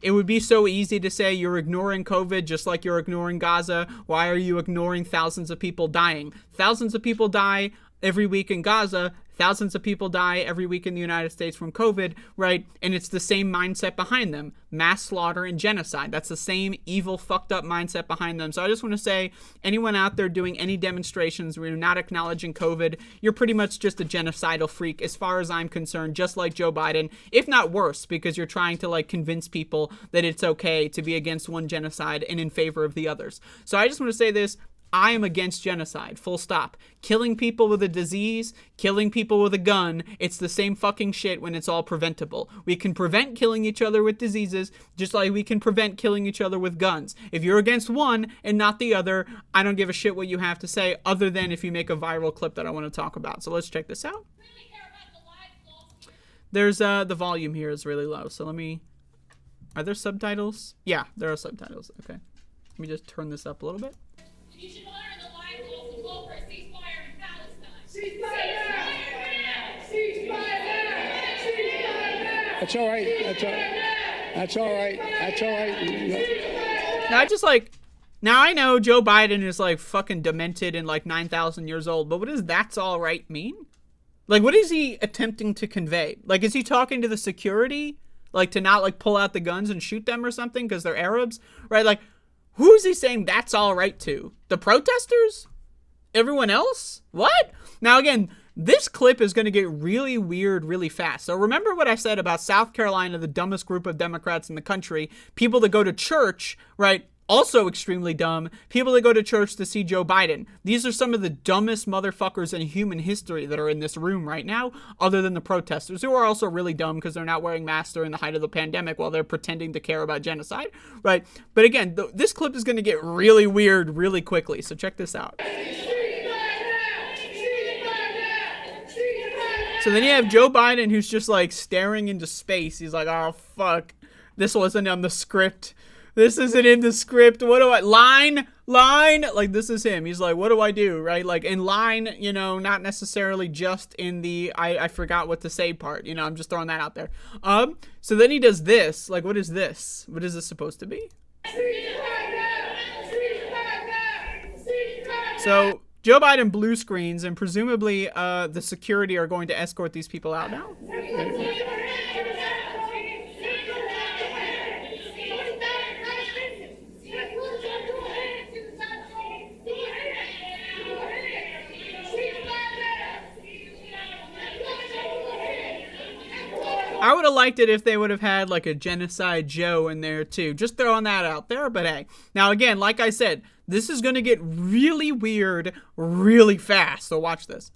It would be so easy to say you're ignoring COVID just like you're ignoring Gaza. Why are you ignoring thousands of people dying? Thousands of people die every week in Gaza. Thousands of people die every week in the United States from COVID, right? And it's the same mindset behind them. Mass slaughter and genocide. That's the same evil, fucked up mindset behind them. So I just want to say, anyone out there doing any demonstrations where you're not acknowledging COVID, you're pretty much just a genocidal freak as far as I'm concerned, just like Joe Biden, if not worse, because you're trying to like convince people that it's okay to be against one genocide and in favor of the others. So I just want to say this. I am against genocide, full stop. Killing people with a disease, killing people with a gun, it's the same fucking shit when it's all preventable. We can prevent killing each other with diseases, just like we can prevent killing each other with guns. If you're against one and not the other, I don't give a shit what you have to say, other than if you make a viral clip that I want to talk about. So let's check this out. There's, the volume here is really low, so let me... Are there subtitles? Yeah, there are subtitles. Okay. Let me just turn this up a little bit. You should honor the lives calls to call for a ceasefire in Palestine. Ceasefire now! Ceasefire now! Ceasefire now! That's all right. That's all right. That's all right. Now I just like... Now I know Joe Biden is like fucking demented and like 9,000 years old, but what does "that's all right" mean? Like, what is he attempting to convey? Like, is he talking to the security? Like, to not like pull out the guns and shoot them or something because they're Arabs? Right? Like, who is he saying that's all right to? The protesters? Everyone else? What? Now, again, this clip is going to get really weird really fast. So remember what I said about South Carolina, the dumbest group of Democrats in the country. People that go to church, right? Also extremely dumb. People that go to church to see Joe Biden. These are some of the dumbest motherfuckers in human history that are in this room right now, other than the protesters, who are also really dumb because they're not wearing masks during the height of the pandemic while they're pretending to care about genocide, right? But again, this clip is going to get really weird really quickly, so check this out. So then you have Joe Biden, who's just like staring into space. He's like, oh fuck, this wasn't on the script. This isn't in the script. What do I... Line. Like, this is him. He's like, what do I do, right? Like, in line, you know, not necessarily just in the I forgot what to say part. You know, I'm just throwing that out there. So then he does this. Like, what is this? What is this supposed to be? So Joe Biden blue screens, and presumably the security are going to escort these people out now. I would have liked it if they would have had like a Genocide Joe in there too. Just throwing that out there, but hey. Now again, like I said, this is going to get really weird really fast, so watch this.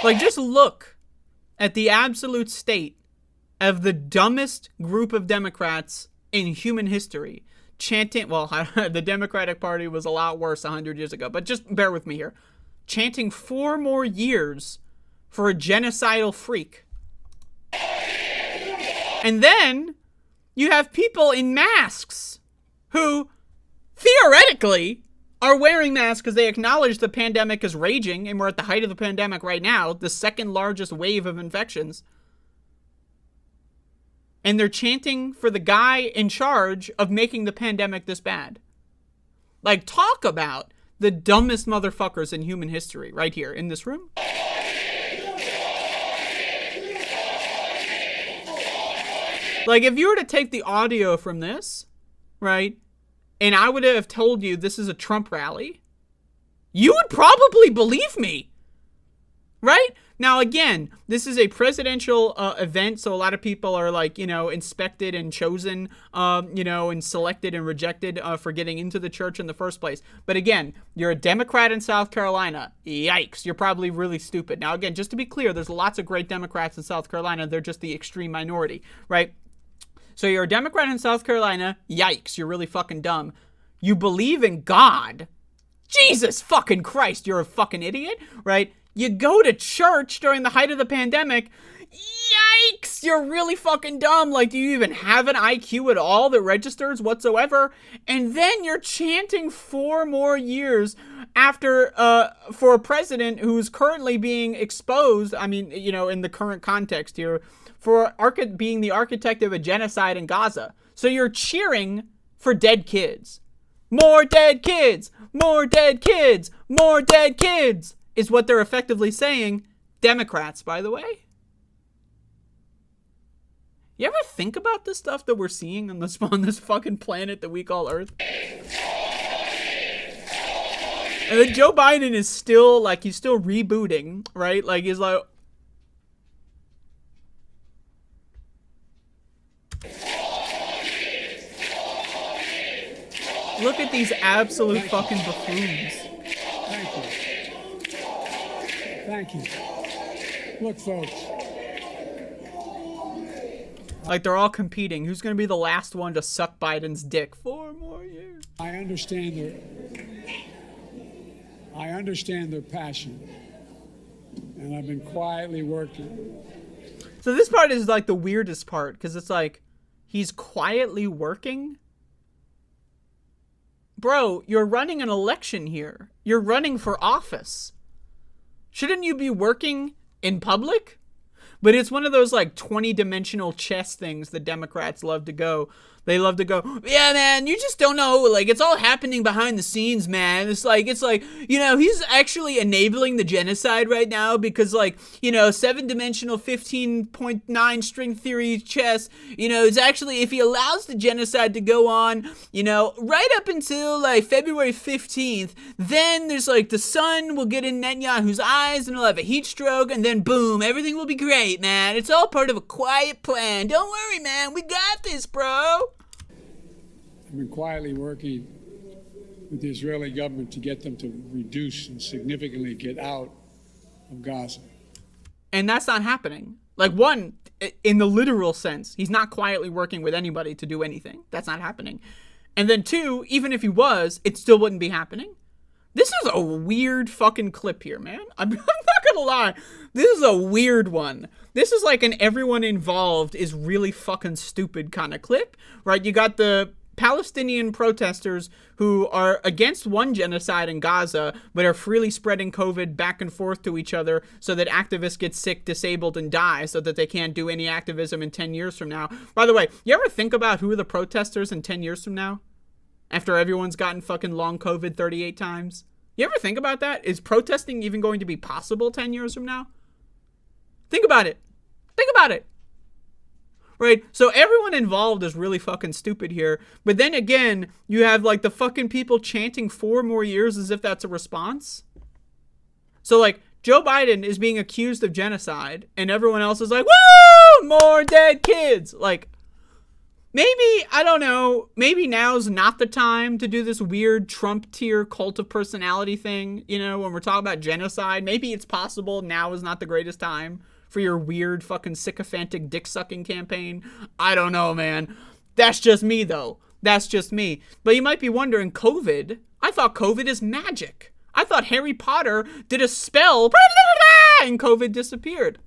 Like, just look at the absolute state of the dumbest group of Democrats in human history. Chanting, well, the Democratic Party was a lot worse 100 years ago, but just bear with me here. Chanting 4 more years for a genocidal freak. And then you have people in masks who theoretically are wearing masks because they acknowledge the pandemic is raging, and we're at the height of the pandemic right now, the second largest wave of infections. And they're chanting for the guy in charge of making the pandemic this bad. Like, talk about the dumbest motherfuckers in human history right here in this room. Like, if you were to take the audio from this, right, and I would have told you this is a Trump rally, you would probably believe me, right? Now, again, this is a presidential event, so a lot of people are, like, you know, inspected and chosen, you know, and selected and rejected for getting into the church in the first place. But again, you're a Democrat in South Carolina. Yikes, you're probably really stupid. Now, again, just to be clear, there's lots of great Democrats in South Carolina. They're just the extreme minority, right? So you're a Democrat in South Carolina. Yikes, you're really fucking dumb. You believe in God. Jesus fucking Christ, you're a fucking idiot, right? You go to church during the height of the pandemic. Yikes, you're really fucking dumb. Like, do you even have an IQ at all that registers whatsoever? And then you're chanting 4 more years after, for a president who's currently being exposed, I mean, you know, in the current context here, for being the architect of a genocide in Gaza. So you're cheering for dead kids. More dead kids! More dead kids! More dead kids! Is what they're effectively saying. Democrats, by the way. You ever think about the stuff that we're seeing on this fucking planet that we call Earth? And then Joe Biden is still, like, he's still rebooting, right? Like, he's like... Look at these absolute fucking buffoons. Thank you. Thank you. Look, folks. Like, they're all competing. Who's going to be the last one to suck Biden's dick? 4 more years. I understand their passion. And I've been quietly working. So this part is, like, the weirdest part. Because it's like, he's quietly working? Bro, you're running an election here. You're running for office. Shouldn't you be working in public? But it's one of those, like, 20-dimensional chess things the Democrats love to go. They love to go, yeah, man, you just don't know. Like, it's all happening behind the scenes, man. It's like, you know, he's actually enabling the genocide right now because, like, you know, 7-dimensional 15.9 string theory chess, you know, it's actually, if he allows the genocide to go on, you know, right up until, like, February 15th, then there's, like, the sun will get in Netanyahu's eyes and he'll have a heat stroke, and then, boom, everything will be great, man. It's all part of a quiet plan. Don't worry, man. We got this, bro. I've been quietly working with the Israeli government to get them to reduce and significantly get out of Gaza. And that's not happening. Like, one, in the literal sense, he's not quietly working with anybody to do anything. That's not happening. And then two, even if he was, it still wouldn't be happening. This is a weird fucking clip here, man. I'm not gonna lie. This is a weird one. This is like an everyone involved is really fucking stupid kind of clip, right? You got the Palestinian protesters who are against one genocide in Gaza, but are freely spreading COVID back and forth to each other so that activists get sick, disabled, and die so that they can't do any activism in 10 years from now. By the way, you ever think about who are the protesters in 10 years from now? After everyone's gotten fucking long COVID 38 times? You ever think about that? Is protesting even going to be possible 10 years from now? Think about it. Think about it. Right? So everyone involved is really fucking stupid here. But then again, you have like the fucking people chanting 4 more years as if that's a response. So like Joe Biden is being accused of genocide and everyone else is like, woo, more dead kids. Like maybe, I don't know, maybe now's not the time to do this weird Trump tier cult of personality thing. You know, when we're talking about genocide, maybe it's possible now is not the greatest time for your weird fucking sycophantic dick-sucking campaign. I don't know, man. That's just me, though. That's just me. But you might be wondering, COVID? I thought COVID is magic. I thought Harry Potter did a spell and COVID disappeared.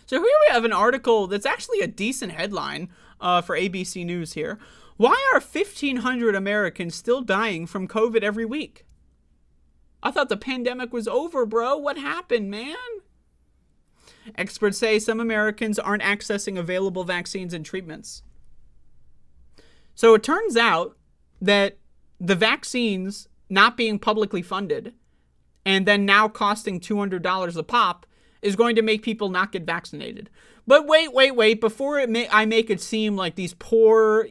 So here we have an article that's actually a decent headline for ABC News here. Why are 1,500 Americans still dying from COVID every week? I thought the pandemic was over, bro. What happened, man? Experts say some Americans aren't accessing available vaccines and treatments. So it turns out that the vaccines not being publicly funded and then now costing $200 a pop is going to make people not get vaccinated. But wait, before I make it seem like these poor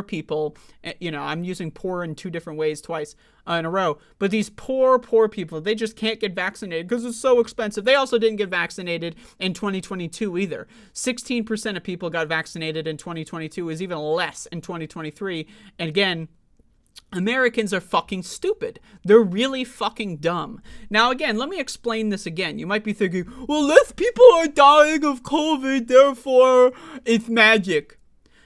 people, I'm using poor in 2 different ways twice in a row, but these poor people, they just can't get vaccinated because it's so expensive. They also didn't get vaccinated in 2022 either. 16% of people got vaccinated in 2022, is even less in 2023. And again, Americans are fucking stupid. They're really fucking dumb. Now, again, let me explain this again. You might be thinking, well, less people are dying of COVID, therefore it's magic.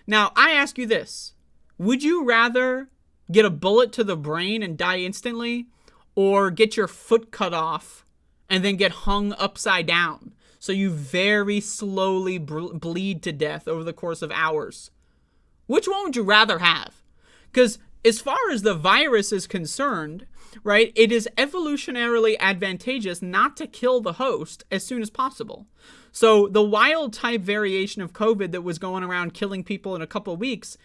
Now, I ask you this. Would you rather get a bullet to the brain and die instantly, or get your foot cut off and then get hung upside down so you very slowly bleed to death over the course of hours? Which one would you rather have? Because as far as the virus is concerned, right, it is evolutionarily advantageous not to kill the host as soon as possible. So the wild type variation of COVID that was going around killing people in a couple of weeks,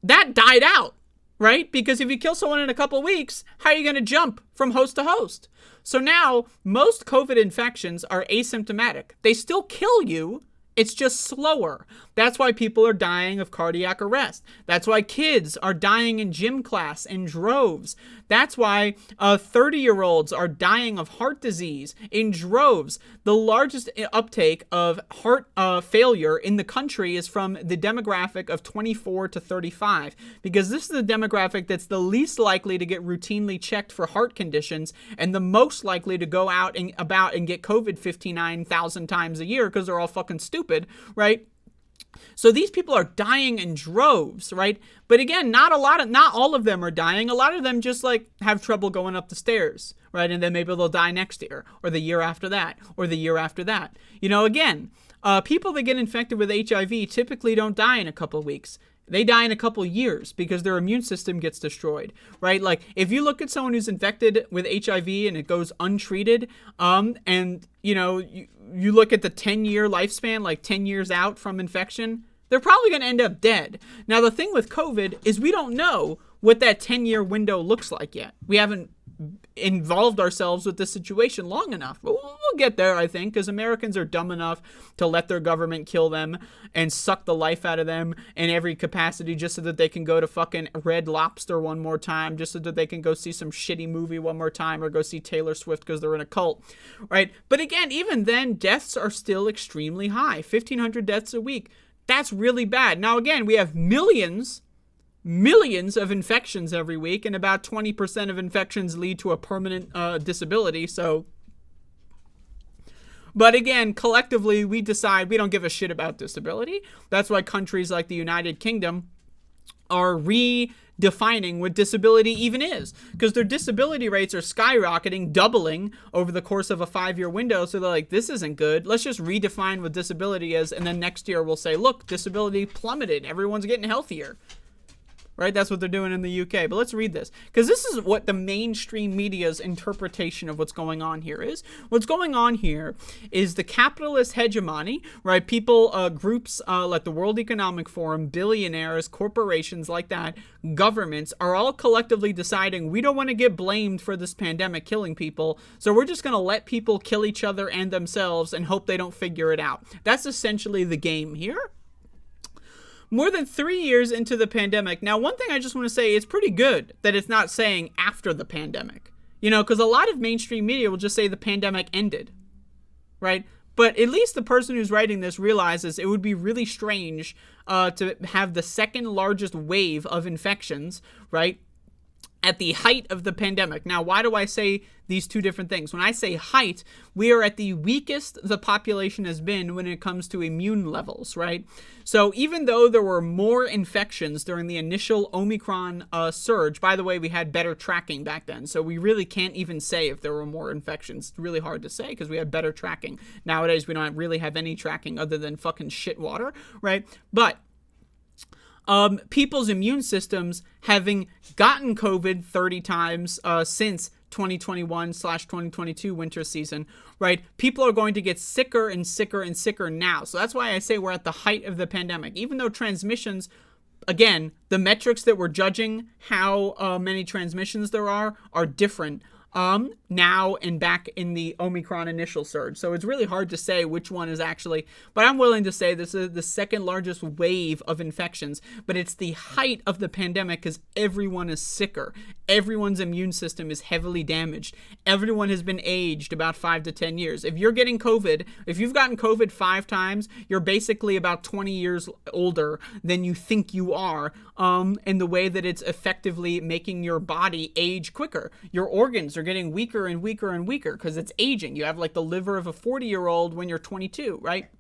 that died out, right? Because if you kill someone in a couple weeks, how are you going to jump from host to host? So now most COVID infections are asymptomatic. They still kill you. It's just slower. That's why people are dying of cardiac arrest. That's why kids are dying in gym class in droves. That's why 30-year-olds are dying of heart disease in droves. The largest uptake of heart failure in the country is from the demographic of 24 to 35, because this is the demographic that's the least likely to get routinely checked for heart conditions and the most likely to go out and about and get COVID 59,000 times a year because they're all fucking stupid, right? So these people are dying in droves, right? But again, not all of them are dying. A lot of them just like have trouble going up the stairs, right? And then maybe they'll die next year or the year after that or the year after that. You know, again, people that get infected with HIV typically don't die in a couple of weeks. They die in a couple of years because their immune system gets destroyed, right? Like if you look at someone who's infected with HIV and it goes untreated, and you know, you look at the 10-year lifespan, like 10 years out from infection, they're probably going to end up dead. Now, the thing with COVID is we don't know what that 10-year window looks like yet. We haven't involved ourselves with this situation long enough. But we'll get there, I think, because Americans are dumb enough to let their government kill them and suck the life out of them in every capacity just so that they can go to fucking Red Lobster one more time, just so that they can go see some shitty movie one more time or go see Taylor Swift because they're in a cult, right? But again, even then, deaths are still extremely high. 1,500 deaths a week. That's really bad. Now, again, we have millions of infections every week, and about 20% of infections lead to a permanent disability. So, but again, collectively, we decide we don't give a shit about disability. That's why countries like the United Kingdom are redefining what disability even is, because their disability rates are skyrocketing, doubling over the course of a 5-year window. So they're like, this isn't good. Let's just redefine what disability is. And then next year we'll say, look, disability plummeted. Everyone's getting healthier. Right? That's what they're doing in the UK. But let's read this, because this is what the mainstream media's interpretation of what's going on here is. What's going on here is the capitalist hegemony, right? People, groups like the World Economic Forum, billionaires, corporations like that, governments are all collectively deciding we don't want to get blamed for this pandemic killing people, so we're just going to let people kill each other and themselves and hope they don't figure it out. That's essentially the game here. More than 3 years into the pandemic. Now, one thing I just want to say, it's pretty good that it's not saying after the pandemic. You know, because a lot of mainstream media will just say the pandemic ended, right? But at least the person who's writing this realizes it would be really strange to have the second largest wave of infections, right, at the height of the pandemic. Now, why do I say these two different things? When I say height, we are at the weakest the population has been when it comes to immune levels, right? So even though there were more infections during the initial Omicron surge, by the way, we had better tracking back then. So we really can't even say if there were more infections. It's really hard to say because we had better tracking. Nowadays, we don't really have any tracking other than fucking shit water, right? But people's immune systems having gotten COVID 30 times since 2021/2022 winter season, right? People are going to get sicker and sicker and sicker now. So that's why I say we're at the height of the pandemic. Even though transmissions, again, the metrics that we're judging how many transmissions there are different now and back in the Omicron initial surge. So it's really hard to say which one is actually, but I'm willing to say this is the second largest wave of infections, but it's the height of the pandemic because everyone is sicker. Everyone's immune system is heavily damaged. Everyone has been aged about 5 to 10 years. If you're getting COVID, if you've gotten COVID 5 times, you're basically about 20 years older than you think you are, in the way that it's effectively making your body age quicker. Your organs are getting weaker and weaker and weaker because it's aging. You have like the liver of a 40-year-old when you're 22, right?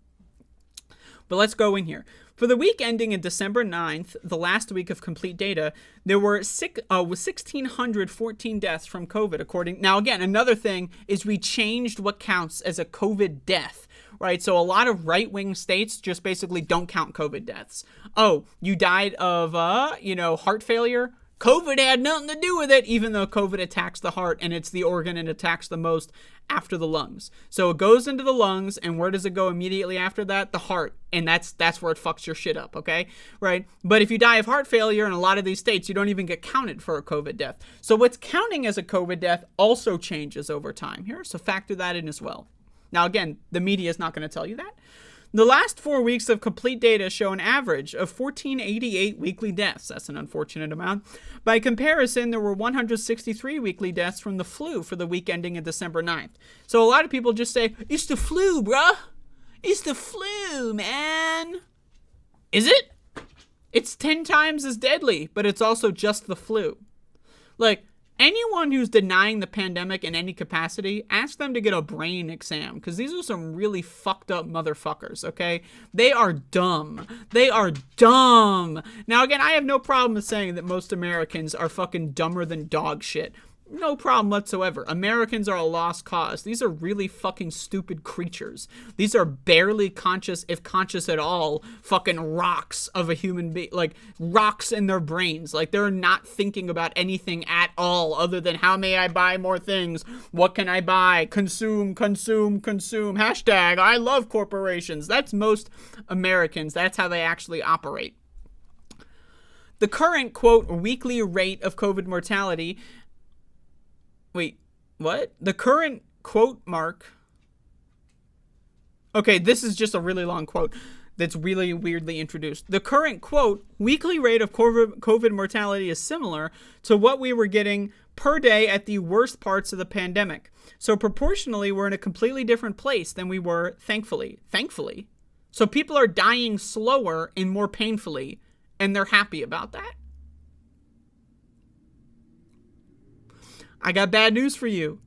But let's go in here. For the week ending in December 9th, the last week of complete data, there were 1,614 deaths from COVID, Now, again, another thing is we changed what counts as a COVID death, right? So a lot of right-wing states just basically don't count COVID deaths. Oh, you died of, heart failure? COVID had nothing to do with it, even though COVID attacks the heart and it's the organ it attacks the most after the lungs. So it goes into the lungs, and where does it go immediately after that? The heart. And that's where it fucks your shit up, okay? Right? But if you die of heart failure in a lot of these states, you don't even get counted for a COVID death. So what's counting as a COVID death also changes over time here, so factor that in as well. Now, again, the media is not going to tell you that. The last 4 weeks of complete data show an average of 1,488 weekly deaths. That's an unfortunate amount. By comparison, there were 163 weekly deaths from the flu for the week ending on December 9th. So a lot of people just say, it's the flu, bruh. It's the flu, man. Is it? It's 10 times as deadly, but it's also just the flu. Like, anyone who's denying the pandemic in any capacity, ask them to get a brain exam, because these are some really fucked up motherfuckers, okay? They are dumb. They are dumb. Now, again, I have no problem with saying that most Americans are fucking dumber than dog shit. No problem whatsoever. Americans are a lost cause. These are really fucking stupid creatures. These are barely conscious, if conscious at all, fucking rocks of a human being. Like, rocks in their brains. Like, they're not thinking about anything at all other than how may I buy more things? What can I buy? Consume, consume, consume. Hashtag, I love corporations. That's most Americans. That's how they actually operate. The current, quote, weekly rate of COVID mortality... Wait, what? The current quote mark... Okay, this is just a really long quote that's really weirdly introduced. The current, quote, weekly rate of COVID mortality is similar to what we were getting per day at the worst parts of the pandemic. So proportionally, we're in a completely different place than we were, thankfully. Thankfully. So people are dying slower and more painfully, and they're happy about that. I got bad news for you.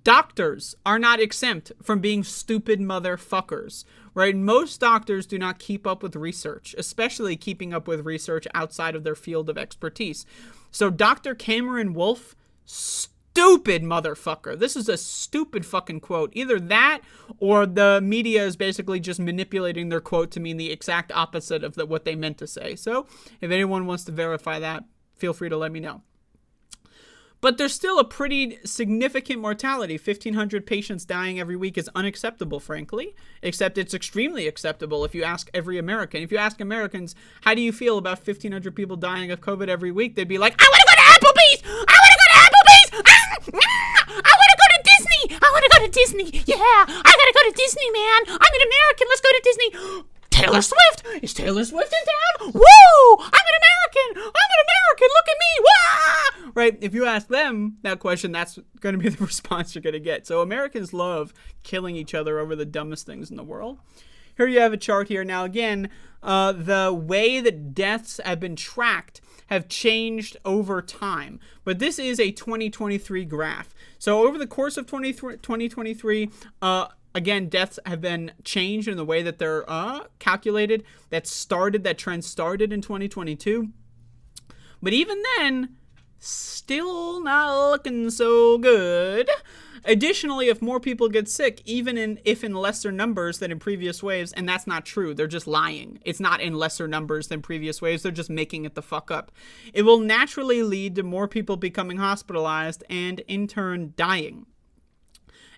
Doctors are not exempt from being stupid motherfuckers, right? Most doctors do not keep up with research, especially keeping up with research outside of their field of expertise. So Dr. Cameron Wolfe, stupid motherfucker. This is a stupid fucking quote. Either that or the media is basically just manipulating their quote to mean the exact opposite of what they meant to say. So if anyone wants to verify that, feel free to let me know. But there's still a pretty significant mortality. 1,500 patients dying every week is unacceptable, frankly. Except it's extremely acceptable if you ask every American. If you ask Americans, how do you feel about 1,500 people dying of COVID every week? They'd be like, I want to go to Applebee's! I want to go to Applebee's! I want to go to Disney! I want to go to Disney! Yeah! I gotta go to Disney, man! I'm an American! Let's go to Disney! Taylor Swift! Is Taylor Swift in town? Woo! I'm an American! I'm an American! Look at me! Wah! Right? If you ask them that question, that's going to be the response you're going to get. So Americans love killing each other over the dumbest things in the world. Here you have a chart here. Now, again, the way that deaths have been tracked have changed over time. But this is a 2023 graph. So over the course of 2023, again, deaths have been changed in the way that they're calculated. That trend started in 2022. But even then, still not looking so good. Additionally, if more people get sick, even if in lesser numbers than in previous waves, and that's not true, they're just lying. It's not in lesser numbers than previous waves, they're just making it the fuck up. It will naturally lead to more people becoming hospitalized and in turn dying.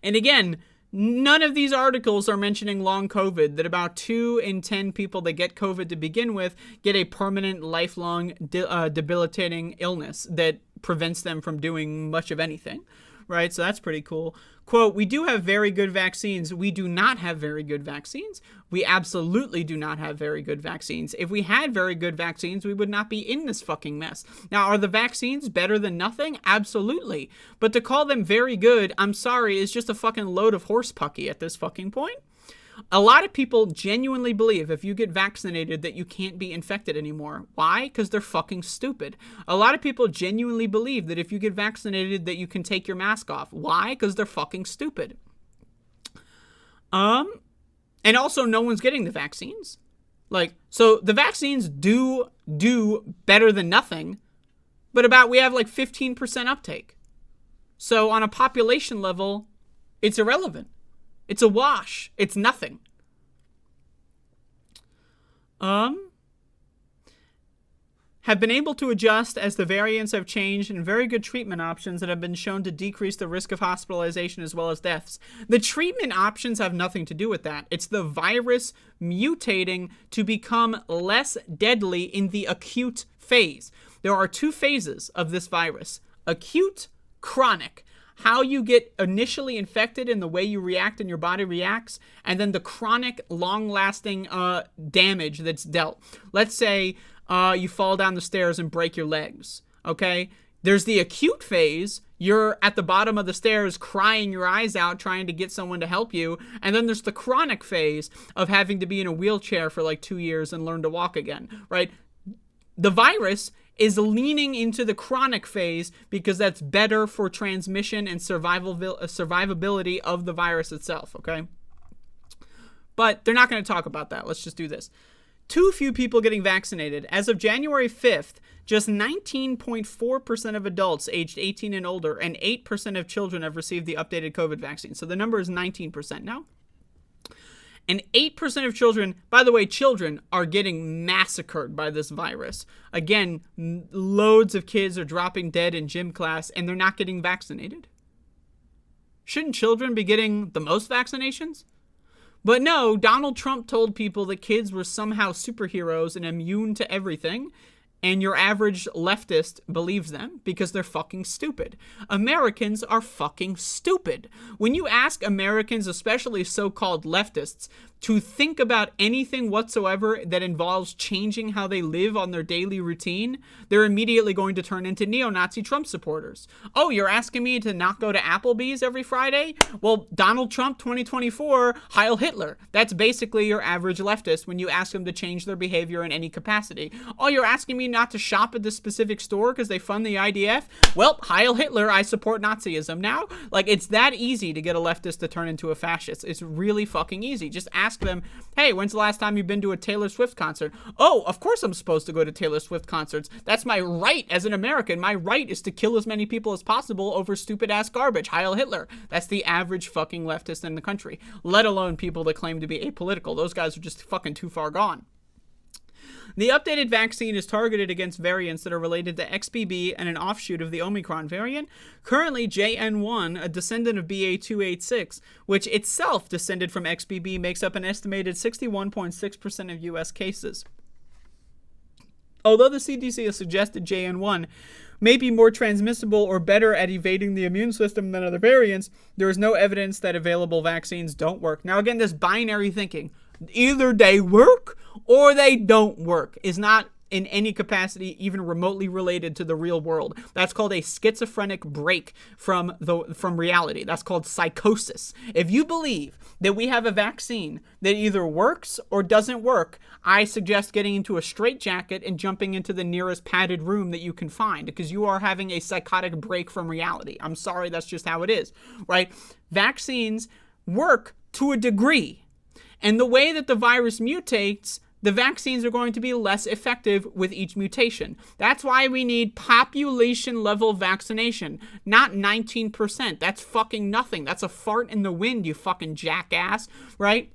And again, none of these articles are mentioning long COVID, that about 2 in 10 people that get COVID to begin with get a permanent, lifelong, debilitating illness that prevents them from doing much of anything, right? So that's pretty cool. Quote, we do have very good vaccines. We do not have very good vaccines. We absolutely do not have very good vaccines. If we had very good vaccines, we would not be in this fucking mess. Now, are the vaccines better than nothing? Absolutely. But to call them very good, I'm sorry, is just a fucking load of horse pucky at this fucking point. A lot of people genuinely believe if you get vaccinated that you can't be infected anymore. Why? Because they're fucking stupid. A lot of people genuinely believe that if you get vaccinated that you can take your mask off. Why? Because they're fucking stupid. And also no one's getting the vaccines. Like, so the vaccines do better than nothing, but we have like 15% uptake. So on a population level, it's irrelevant. It's a wash. It's nothing. have been able to adjust as the variants have changed, and very good treatment options that have been shown to decrease the risk of hospitalization as well as deaths. The treatment options have nothing to do with that. It's the virus mutating to become less deadly in the acute phase. There are two phases of this virus: acute, chronic. How you get initially infected and the way you react and your body reacts, and then the chronic, long-lasting damage that's dealt. Let's say you fall down the stairs and break your legs, okay? There's the acute phase. You're at the bottom of the stairs crying your eyes out trying to get someone to help you. And then there's the chronic phase of having to be in a wheelchair for like 2 years and learn to walk again, right? The virus is leaning into the chronic phase because that's better for transmission and survivability of the virus itself, okay? But they're not going to talk about that. Let's just do this. Too few people getting vaccinated. As of January 5th, just 19.4% of adults aged 18 and older and 8% of children have received the updated COVID vaccine. So the number is 19% now. And 8% of children, by the way, children are getting massacred by this virus. Again, loads of kids are dropping dead in gym class and they're not getting vaccinated. Shouldn't children be getting the most vaccinations? But no, Donald Trump told people that kids were somehow superheroes and immune to everything. And your average leftist believes them because they're fucking stupid. Americans are fucking stupid. When you ask Americans, especially so-called leftists, to think about anything whatsoever that involves changing how they live on their daily routine, they're immediately going to turn into neo-Nazi Trump supporters. Oh, you're asking me to not go to Applebee's every Friday? Well, Donald Trump 2024, Heil Hitler. That's basically your average leftist when you ask them to change their behavior in any capacity. Oh, you're asking me not to shop at this specific store because they fund the IDF? Well, Heil Hitler, I support Nazism now. Like, it's that easy to get a leftist to turn into a fascist. It's really fucking easy. Just ask them, hey, when's the last time you've been to a Taylor Swift concert? Oh, of course I'm supposed to go to Taylor Swift concerts. That's my right as an American. My right is to kill as many people as possible over stupid-ass garbage. Heil Hitler. That's the average fucking leftist in the country, let alone people that claim to be apolitical. Those guys are just fucking too far gone. The updated vaccine is targeted against variants that are related to XBB and an offshoot of the Omicron variant. Currently, JN1, a descendant of BA286, which itself descended from XBB, makes up an estimated 61.6% of U.S. cases. Although the CDC has suggested JN1 may be more transmissible or better at evading the immune system than other variants, there is no evidence that available vaccines don't work. Now, again, this binary thinking, either they work or they don't work, is not in any capacity even remotely related to the real world. That's called a schizophrenic break from reality. That's called psychosis. If you believe that we have a vaccine that either works or doesn't work, I suggest getting into a straitjacket and jumping into the nearest padded room that you can find, because you are having a psychotic break from reality. I'm sorry, that's just how it is, right? Vaccines work to a degree. And the way that the virus mutates, the vaccines are going to be less effective with each mutation. That's why we need population-level vaccination, not 19%. That's fucking nothing. That's a fart in the wind, you fucking jackass, right?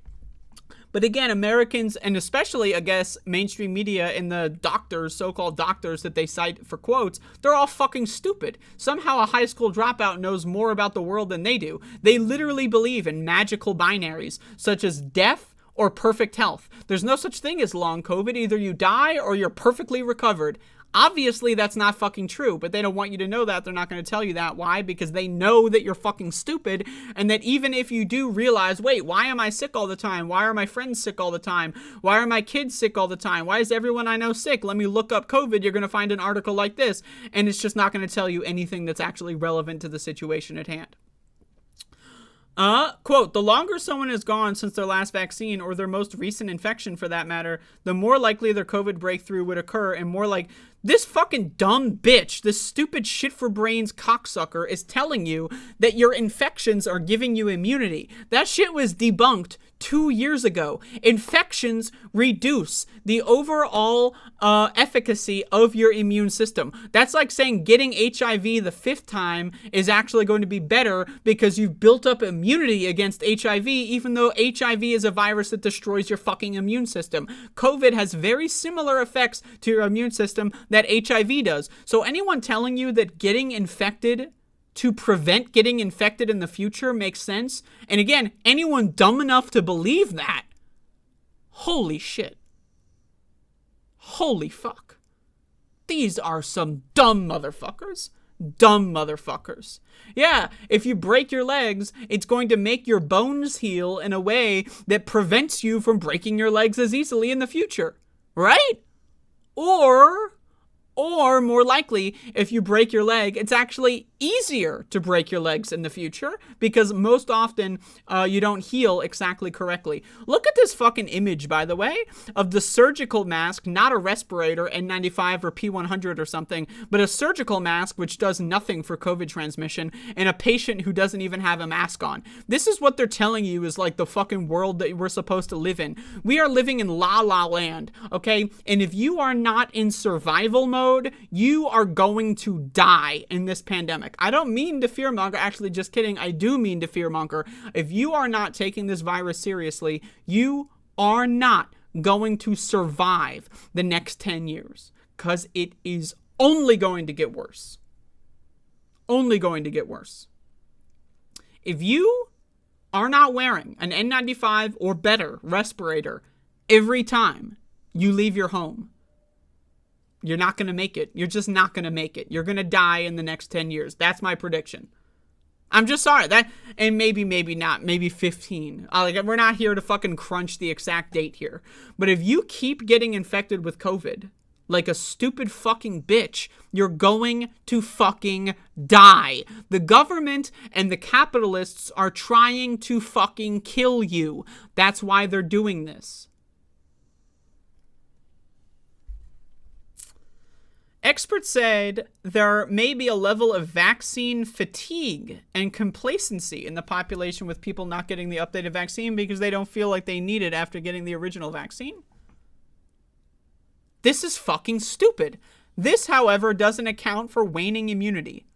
But again, Americans, and especially, I guess, mainstream media and the doctors, so-called doctors that they cite for quotes, they're all fucking stupid. Somehow a high school dropout knows more about the world than they do. They literally believe in magical binaries, such as death or perfect health. There's no such thing as long COVID. Either you die or you're perfectly recovered. Obviously, that's not fucking true, but they don't want you to know that. They're not going to tell you that. Why? Because they know that you're fucking stupid, and that even if you do realize, wait, why am I sick all the time? Why are my friends sick all the time? Why are my kids sick all the time? Why is everyone I know sick? Let me look up COVID. You're going to find an article like this, and it's just not going to tell you anything that's actually relevant to the situation at hand. Quote, the longer someone has gone since their last vaccine or their most recent infection for that matter, the more likely their COVID breakthrough would occur, and more like this fucking dumb bitch, this stupid shit for brains cocksucker is telling you that your infections are giving you immunity. That shit was debunked 2 years ago. Infections reduce the overall efficacy of your immune system. That's like saying getting HIV the 5th time is actually going to be better because you've built up immunity against HIV, even though HIV is a virus that destroys your fucking immune system. COVID has very similar effects to your immune system that HIV does. So anyone telling you that getting infected to prevent getting infected in the future makes sense, and again, anyone dumb enough to believe that, holy shit. Holy fuck. These are some dumb motherfuckers. Dumb motherfuckers. Yeah, if you break your legs, it's going to make your bones heal in a way that prevents you from breaking your legs as easily in the future. Right? Or more likely, if you break your leg, it's actually easier to break your legs in the future because most often you don't heal exactly correctly. Look at this fucking image, by the way, of the surgical mask, not a respirator, N95 or P100 or something, but a surgical mask which does nothing for COVID transmission, and a patient who doesn't even have a mask on. This is what they're telling you is like the fucking world that we're supposed to live in. We are living in La La Land, okay? And if you are not in survival mode, you are going to die in this pandemic. I don't mean to fearmonger, actually, just kidding. I do mean to fearmonger. If you are not taking this virus seriously, you are not going to survive the next 10 years because it is only going to get worse. Only going to get worse. If you are not wearing an N95 or better respirator every time you leave your home, you're not going to make it. You're just not going to make it. You're going to die in the next 10 years. That's my prediction. I'm just sorry. And maybe not. Maybe 15. We're not here to fucking crunch the exact date here. But if you keep getting infected with COVID like a stupid fucking bitch, you're going to fucking die. The government and the capitalists are trying to fucking kill you. That's why they're doing this. Experts said there may be a level of vaccine fatigue and complacency in the population with people not getting the updated vaccine because they don't feel like they need it after getting the original vaccine. This is fucking stupid. This, however, doesn't account for waning immunity.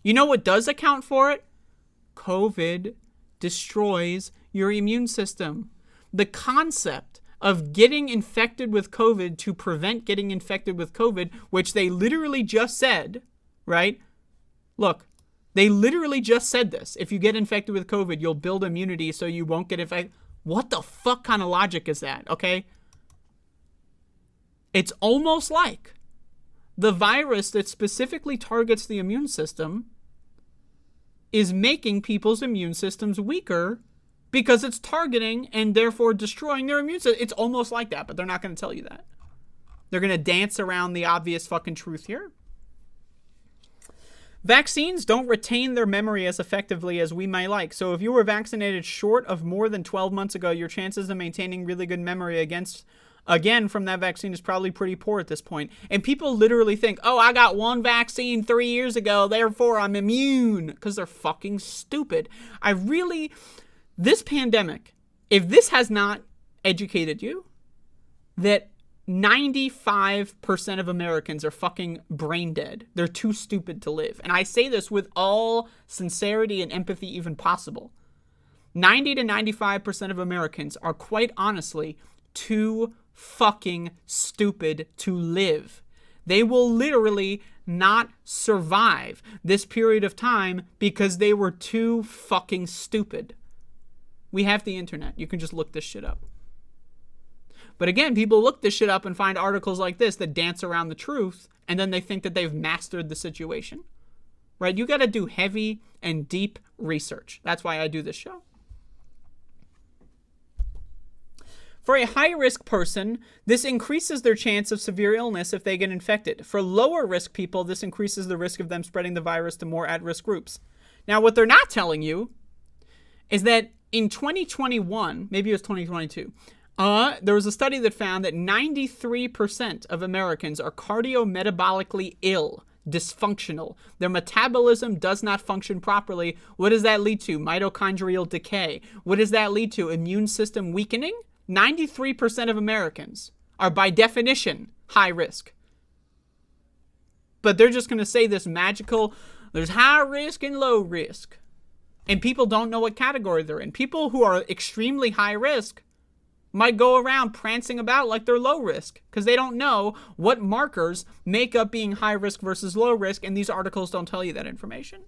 You know what does account for it? COVID destroys your immune system. The concept of getting infected with COVID to prevent getting infected with COVID, which they literally just said, right? Look, they literally just said this. If you get infected with COVID, you'll build immunity so you won't get infected. What the fuck kind of logic is that, okay? It's almost like the virus that specifically targets the immune system is making people's immune systems weaker because it's targeting and therefore destroying their immune system. It's almost like that, but they're not going to tell you that. They're going to dance around the obvious fucking truth here. Vaccines don't retain their memory as effectively as we might like. So if you were vaccinated short of more than 12 months ago, your chances of maintaining really good memory again from that vaccine is probably pretty poor at this point. And people literally think, oh, I got one vaccine 3 years ago, therefore I'm immune, because they're fucking stupid. This pandemic, if this has not educated you, that 95% of Americans are fucking brain dead. They're too stupid to live. And I say this with all sincerity and empathy even possible. 90 to 95% of Americans are quite honestly too fucking stupid to live. They will literally not survive this period of time because they were too fucking stupid. We have the internet. You can just look this shit up. But again, people look this shit up and find articles like this that dance around the truth, and then they think that they've mastered the situation. Right? You got to do heavy and deep research. That's why I do this show. For a high-risk person, this increases their chance of severe illness if they get infected. For lower-risk people, this increases the risk of them spreading the virus to more at-risk groups. Now, what they're not telling you is that in 2021, maybe it was 2022, there was a study that found that 93% of Americans are cardiometabolically ill, dysfunctional. Their metabolism does not function properly. What does that lead to? Mitochondrial decay. What does that lead to? Immune system weakening? 93% of Americans are by definition high risk. But they're just going to say this magical, there's high risk and low risk. And people don't know what category they're in. People who are extremely high risk might go around prancing about like they're low risk because they don't know what markers make up being high risk versus low risk, and these articles don't tell you that information.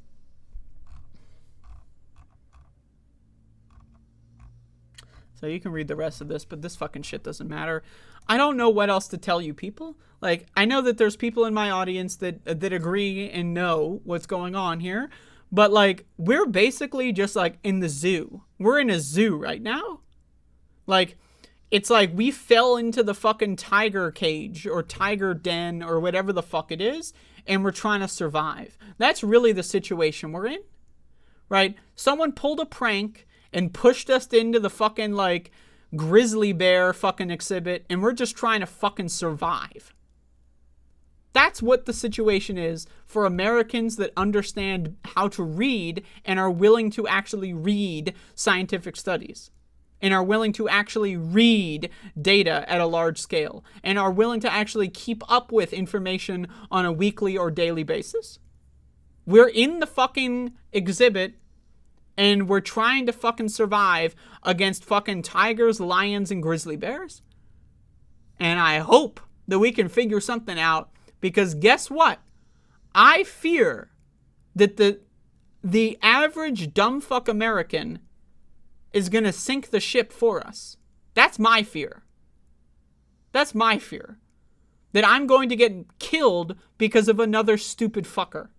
So you can read the rest of this, but this fucking shit doesn't matter. I don't know what else to tell you people. Like, I know that there's people in my audience that agree and know what's going on here, but like, we're basically just like in the zoo. We're in a zoo right now. Like, it's like we fell into the fucking tiger cage or tiger den or whatever the fuck it is, and we're trying to survive. That's really the situation we're in, right? Someone pulled a prank and pushed us into the fucking like grizzly bear fucking exhibit, and we're just trying to fucking survive. That's what the situation is for Americans that understand how to read and are willing to actually read scientific studies, and are willing to actually read data at a large scale, and are willing to actually keep up with information on a weekly or daily basis. We're in the fucking exhibit, and we're trying to fucking survive against fucking tigers, lions, and grizzly bears. And I hope that we can figure something out, because guess what? I fear that the average dumbfuck American is going to sink the ship for us. That's my fear. That's my fear. That I'm going to get killed because of another stupid fucker.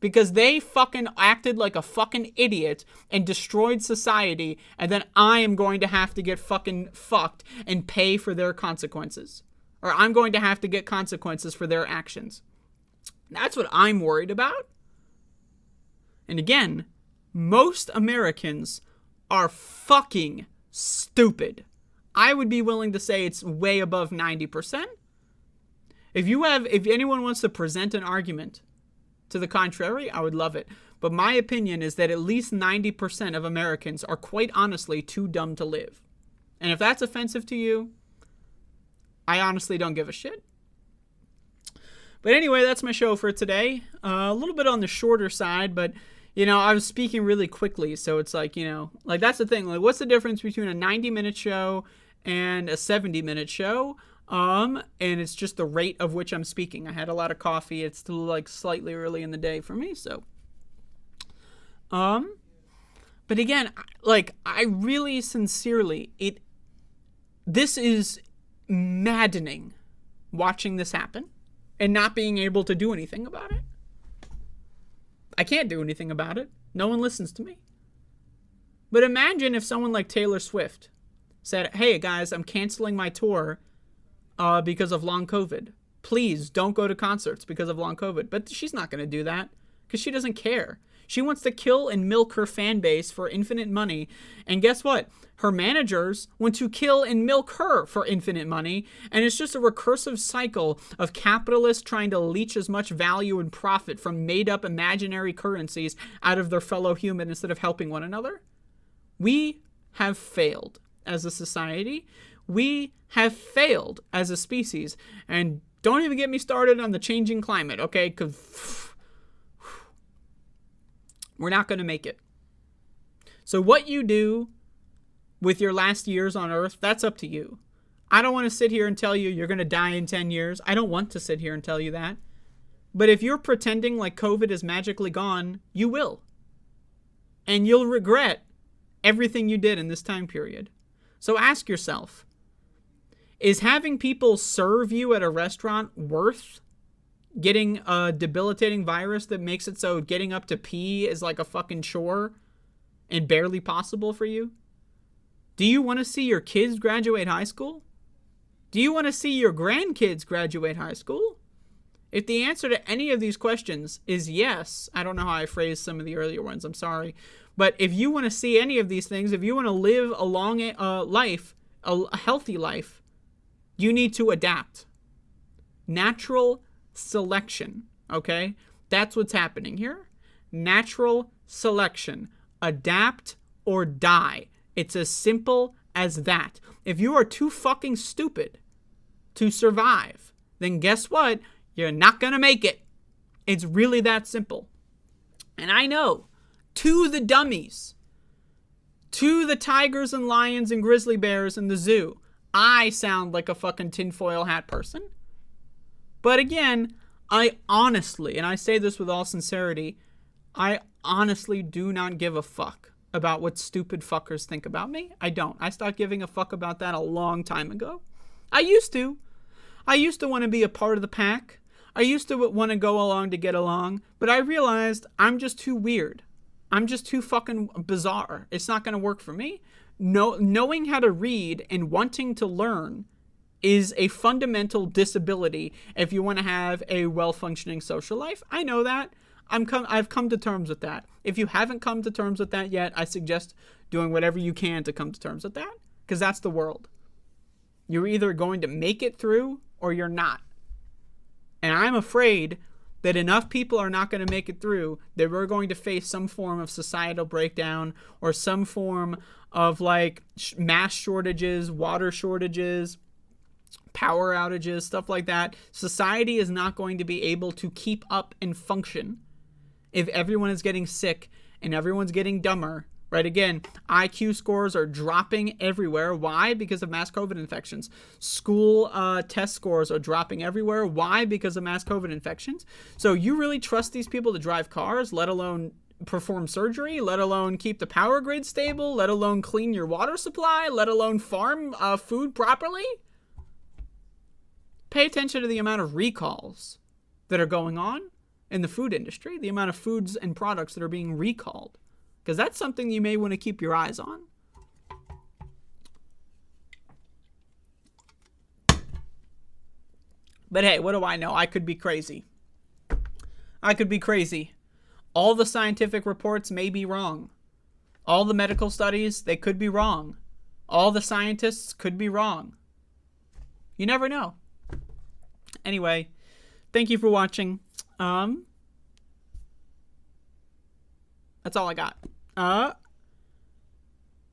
Because they fucking acted like a fucking idiot and destroyed society, and then I am going to have to get fucking fucked and pay for their consequences. Or I'm going to have to get consequences for their actions. That's what I'm worried about. And again, most Americans are fucking stupid. I would be willing to say it's way above 90%. If anyone wants to present an argument to the contrary, I would love it. But my opinion is that at least 90% of Americans are quite honestly too dumb to live. And if that's offensive to you, I honestly don't give a shit. But anyway, that's my show for today. A little bit on the shorter side, but, you know, I was speaking really quickly. So it's like, you know, like that's the thing. Like, what's the difference between a 90-minute show and a 70-minute show? And it's just the rate of which I'm speaking. I had a lot of coffee. It's still like slightly early in the day for me. So, but again, like I really sincerely, this is maddening watching this happen and not being able to do anything about it. I can't do anything about it. No one listens to me. But imagine if someone like Taylor Swift said, hey guys, I'm canceling my tour because of long COVID. Please don't go to concerts because of long COVID. But she's not going to do that because she doesn't care. She wants to kill and milk her fan base for infinite money. And guess what? Her managers want to kill and milk her for infinite money. And it's just a recursive cycle of capitalists trying to leech as much value and profit from made-up imaginary currencies out of their fellow human instead of helping one another. We have failed as a society. We have failed as a species. And don't even get me started on the changing climate, okay? Because we're not going to make it. So what you do with your last years on Earth, that's up to you. I don't want to sit here and tell you you're going to die in 10 years. I don't want to sit here and tell you that. But if you're pretending like COVID is magically gone, you will. And you'll regret everything you did in this time period. So ask yourself, is having people serve you at a restaurant worth getting a debilitating virus that makes it so getting up to pee is like a fucking chore and barely possible for you? Do you want to see your kids graduate high school? Do you want to see your grandkids graduate high school? If the answer to any of these questions is yes, I don't know how I phrased some of the earlier ones, I'm sorry. But if you want to see any of these things, if you want to live a long life, a healthy life, you need to adapt. Natural selection, okay? That's what's happening here. Natural selection. Adapt or die. It's as simple as that. If you are too fucking stupid to survive, then guess what? You're not gonna make it. It's really that simple. And I know, to the dummies, to the tigers and lions and grizzly bears in the zoo. I sound like a fucking tinfoil hat person. But again, I honestly, and I say this with all sincerity, I honestly do not give a fuck about what stupid fuckers think about me. I don't. I stopped giving a fuck about that a long time ago. I used to. I used to want to be a part of the pack. I used to want to go along to get along, but I realized I'm just too weird. I'm just too fucking bizarre. It's not going to work for me. Knowing how to read and wanting to learn is a fundamental disability if you want to have a well-functioning social life. I know that. I've come to terms with that. If you haven't come to terms with that yet, I suggest doing whatever you can to come to terms with that, because that's the world. You're either going to make it through or you're not. And I'm afraid that enough people are not going to make it through that we're going to face some form of societal breakdown or some form of like mass shortages, water shortages, power outages, stuff like that. Society is not going to be able to keep up and function if everyone is getting sick and everyone's getting dumber, right? Again, IQ scores are dropping everywhere. Why? Because of mass COVID infections. School test scores are dropping everywhere. Why? Because of mass COVID infections. So you really trust these people to drive cars, let alone perform surgery, let alone keep the power grid stable, let alone clean your water supply, let alone farm food properly? Pay attention to the amount of recalls that are going on in the food industry, the amount of foods and products that are being recalled, because that's something you may want to keep your eyes on. But hey, what do I know? I could be crazy. I could be crazy. All the scientific reports may be wrong. All the medical studies, they could be wrong. All the scientists could be wrong. You never know. Anyway, thank you for watching. That's all I got.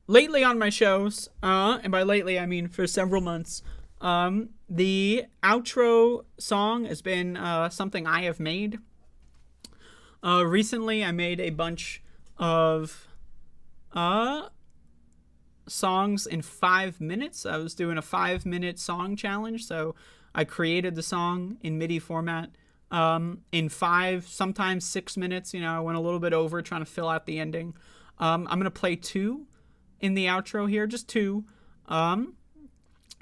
Lately on my shows, and by lately I mean for several months, the outro song has been something I have made. Recently I made a bunch of songs in 5 minutes. I was doing a 5-minute song challenge, so I created the song in MIDI format in 5, sometimes 6 minutes. I went a little bit over trying to fill out the ending. I'm going to play 2 in the outro here, just 2. And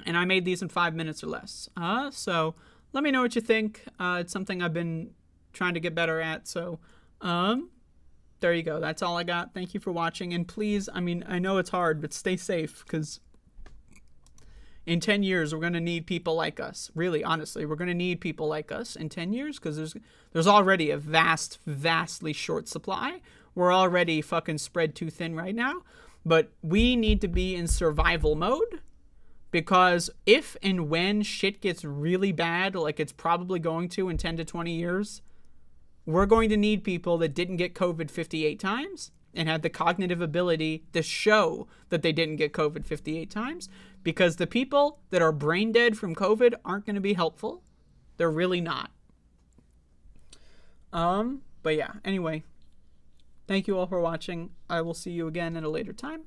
I made these in 5 minutes or less. So let me know what you think. It's something I've been trying to get better at. So there you go. That's all I got. Thank you for watching. And please, I know it's hard, but stay safe, because in 10 years, we're going to need people like us. Really, honestly, we're going to need people like us in 10 years, because there's already a vastly short supply. We're already fucking spread too thin right now. But we need to be in survival mode, because if and when shit gets really bad, like it's probably going to in 10 to 20 years, we're going to need people that didn't get COVID 58 times and had the cognitive ability to show that they didn't get COVID 58 times, because the people that are brain dead from COVID aren't going to be helpful. They're really not. But yeah, anyway, thank you all for watching. I will see you again at a later time.